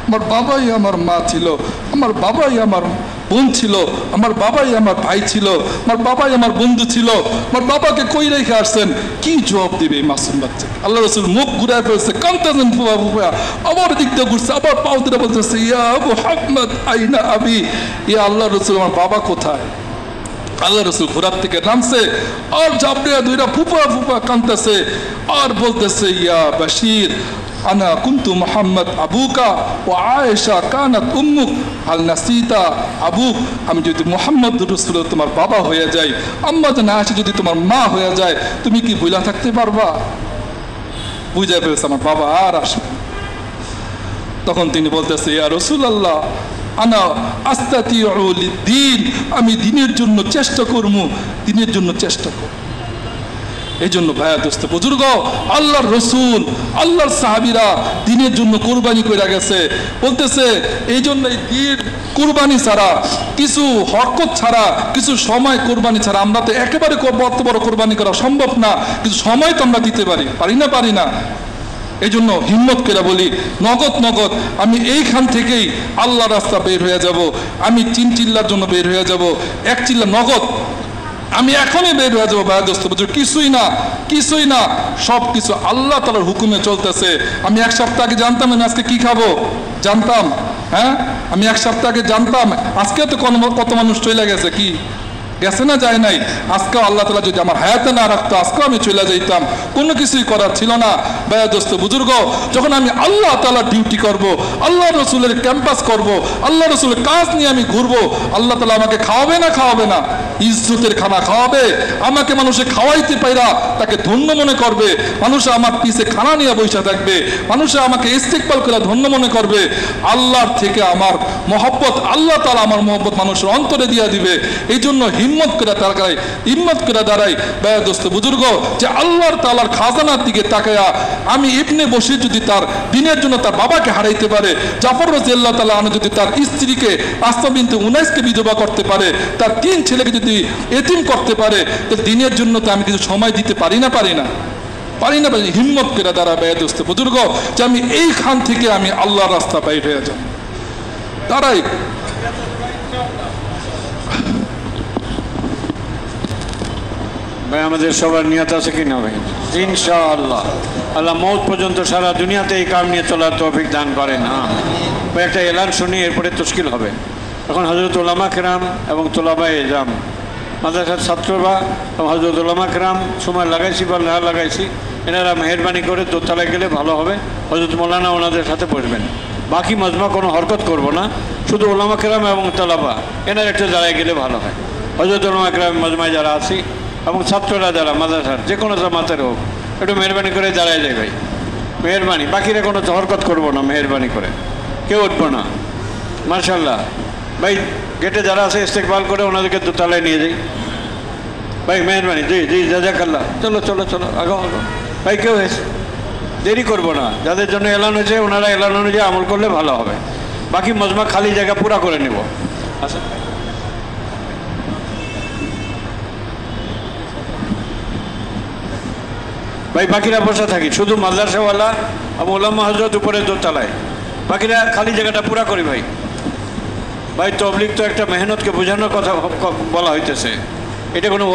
আমার বাবাই আমার মা ছিল, আমার বাবাই আমার বোন ছিল, আমার বাবাই আমার ভাই ছিল, আমার বাবাই আমার বন্ধু ছিল। আমার বাবাকে কই রেখে আসছেন? কি জবাব দিবে এই মাসুম বাচ্চা? আল্লাহ রসুল মুখ ঘুরায় ফেলছে, কান্তাছেন ফুয়া ফুয়া, আবার দিক দিয়ে ঘুরছে, আবার পাও দিয়ে বলতেছে, ইয়া মুহাম্মদ আইনা আবি, ইয়া আল্লাহ রসুল আমার বাবা কোথায়? আল্লাহ রসুল ঘোড়ার থেকে নামছে, আর জাবরিয়া দুইটা ফুপা ফুপা কান্তাছে, আর বলতেছে, ইয়া বাশির আনা কুন্তু মুহাম্মদ আবুকা ও আয়েশা কানাত উম্মুক আল নাসিতা আবুক, আমি যদি মুহাম্মদ রসুল তোমার বাবা হয়ে যাই, আম্মা জান আয়েশা যদি তোমার মা হয়ে যায়, তুমি কি ভুলা থাকতে পারবা? বুঝা ফেলছে আমার বাবা আর আসবে। তখন তিনি বলতেছে, ইয়া রাসূলুল্লাহ আনা আস্তাতিউ লিদ্দিন, আমি দিনের জন্য চেষ্টা করব, দিনের জন্য চেষ্টা করব। এই জন্য ভাইয়া দোস্ত বুজুর্গ, আল্লাহর রসুল, আল্লাহর সাহাবীরা দিনের জন্য কোরবানি করে গেছে। বলতেছে এই জন্য দিন কোরবানি ছাড়া, কিছু হরকত ছাড়া, কিছু সময় কোরবানি ছাড়া আমরা তো একেবারে বড় বড় কোরবানি করা সম্ভব না, কিছু সময় তো আমরা দিতে পারি না। এই জন্য হিম্মত করে বলি, নগদ নগদ আমি এইখান থেকেই আল্লাহ রাস্তা বের হয়ে যাব, আমি 3 চিল্লার জন্য বের হয়ে যাব, 1 চিল্লা নগদ আমি এখনই বের হয়ে যাবো। ভাই দোস্ত বুঝুন, কিছুই না, সব কিছু আল্লাহ তাআলার হুকুমে চলতেছে। আমি 1 সপ্তাহ আগে জানতাম আমি আজকে কি খাবো? জানতাম? হ্যাঁ, আমি 1 সপ্তাহ আগে জানতাম? আজকে তো কত মানুষ চলে গেছে, কি গেছে না যায় নাই? আজকেও আল্লাহ তাআলা যদি আমার হায়াতে না রাখতো, আজকেও আমি চলে যাইতাম, কোনো কিছুই করার ছিল না। ভাই দোস্ত বুজুর্গ, যখন আমি আল্লাহ তাআলার ডিউটি করব, আল্লাহ রসুলের ক্যাম্পাস করব, আল্লাহ রসুলের কাজ নিয়ে আমি ঘুরবো, আল্লাহ তাআলা আমাকে খাওয়াবে না, ইজ্জতের খানা খাওয়াবে। আমাকে মানুষে খাওয়াইতে পাইরা তাকে ধন্য মনে করবে, মানুষে আমার পিছে খানা নিয়ে বসে থাকবে, মানুষে আমাকে ইস্তেকবাল করে ধন্য মনে করবে। আল্লাহর থেকে আমার মহব্বত, আল্লাহ তাআলা আমার মহব্বত মানুষের অন্তরে দিয়ে দিবে। এই জন্য হিম্মত করে দাঁড়াই ভাই দোস্ত বুজুর্গ, যে আল্লাহর তাআলার খাজানার দিকে তাকায়া আমি ইবনে বশির যদি তার দিনের জন্য তার বাবাকে হারাইতে পারে, জাফর রাদিয়াল্লাহু তাআলা আনহু যদি তার স্ত্রীকে আসমা বিনতে উনাইসকে বিধবা করতে পারে, তার 3 ছেলেকে যদি এতিম করতে পারে, তো দিনের জন্য তো আমি কিছু সময় দিতে পারি না। হিম্মত করে দাঁড়া ভাই দোস্ত বুজুর্গ, যে আমি এইখান থেকে আমি আল্লাহর রাস্তা বাইর হয়ে যাব। দাঁড়াই ভাই, আমাদের সবার নিয়ত আছে কি না ভাই? ইনশাআল্লাহ আল্লাহ মওত পর্যন্ত সারা দুনিয়াতে এই কাম নিয়ে চলার তৌফিক দান করেন। ভাই, একটা এলান শুনি, এরপরে তশকিল হবে। এখন হযরত উলামা কেরাম এবং তোলাবায়ে ইলম, মাদ্রাসার ছাত্ররা এবং হযরত উলামা কেরাম সময় লাগাইছি বা না লাগাইছি, এনারা মেহেরবানি করে দোতলায় গেলে ভালো হবে। হযরত মৌলানা ওনাদের সাথে বসবেন। বাকি মজমা কোনো হরকত করব না, শুধু উলামা কেরাম এবং তোলাবা এনার একটা জায়গায় গেলে ভালো হয়। হযরত উলামা কেরাম মজমায় যারা আছি এবং ছাত্ররা যারা মাদ্রাসার যে কোনো জামাতের হোক, একটু মেহরবানি করে দাঁড়ায় যায় ভাই, মেহরবানি। বাকিরা কোনো হরকত করবো না, মেহরবানি করে কেউ উঠবো না। মাশাআল্লাহ ভাই, গেটে যারা আছে ইস্তেকবাল করে ওনাদেরকে দোতলায় নিয়ে যাই ভাই, মেহরবানি। জি জাযাকাল্লাহ। চলো আগো ভাই, কেউ হয়েছে দেরি করবো না। যাদের জন্য এলান হয়েছে ওনারা এলান অনুযায়ী আমল করলে ভালো হবে। বাকি মজমা খালি জায়গা পুরা করে নেব। আচ্ছা, ভাই বাকিরা বসে থাকি, শুধু মাদ্রাসাওয়ালা এবং ওলামা হজরত উপরে দোতলায়, বাকিরা খালি জায়গাটা পুরা করি ভাই। ভাই তবলিগ তো একটা মেহনতকে বোঝানোর কথা বলা হইতেছে, এটা কোনো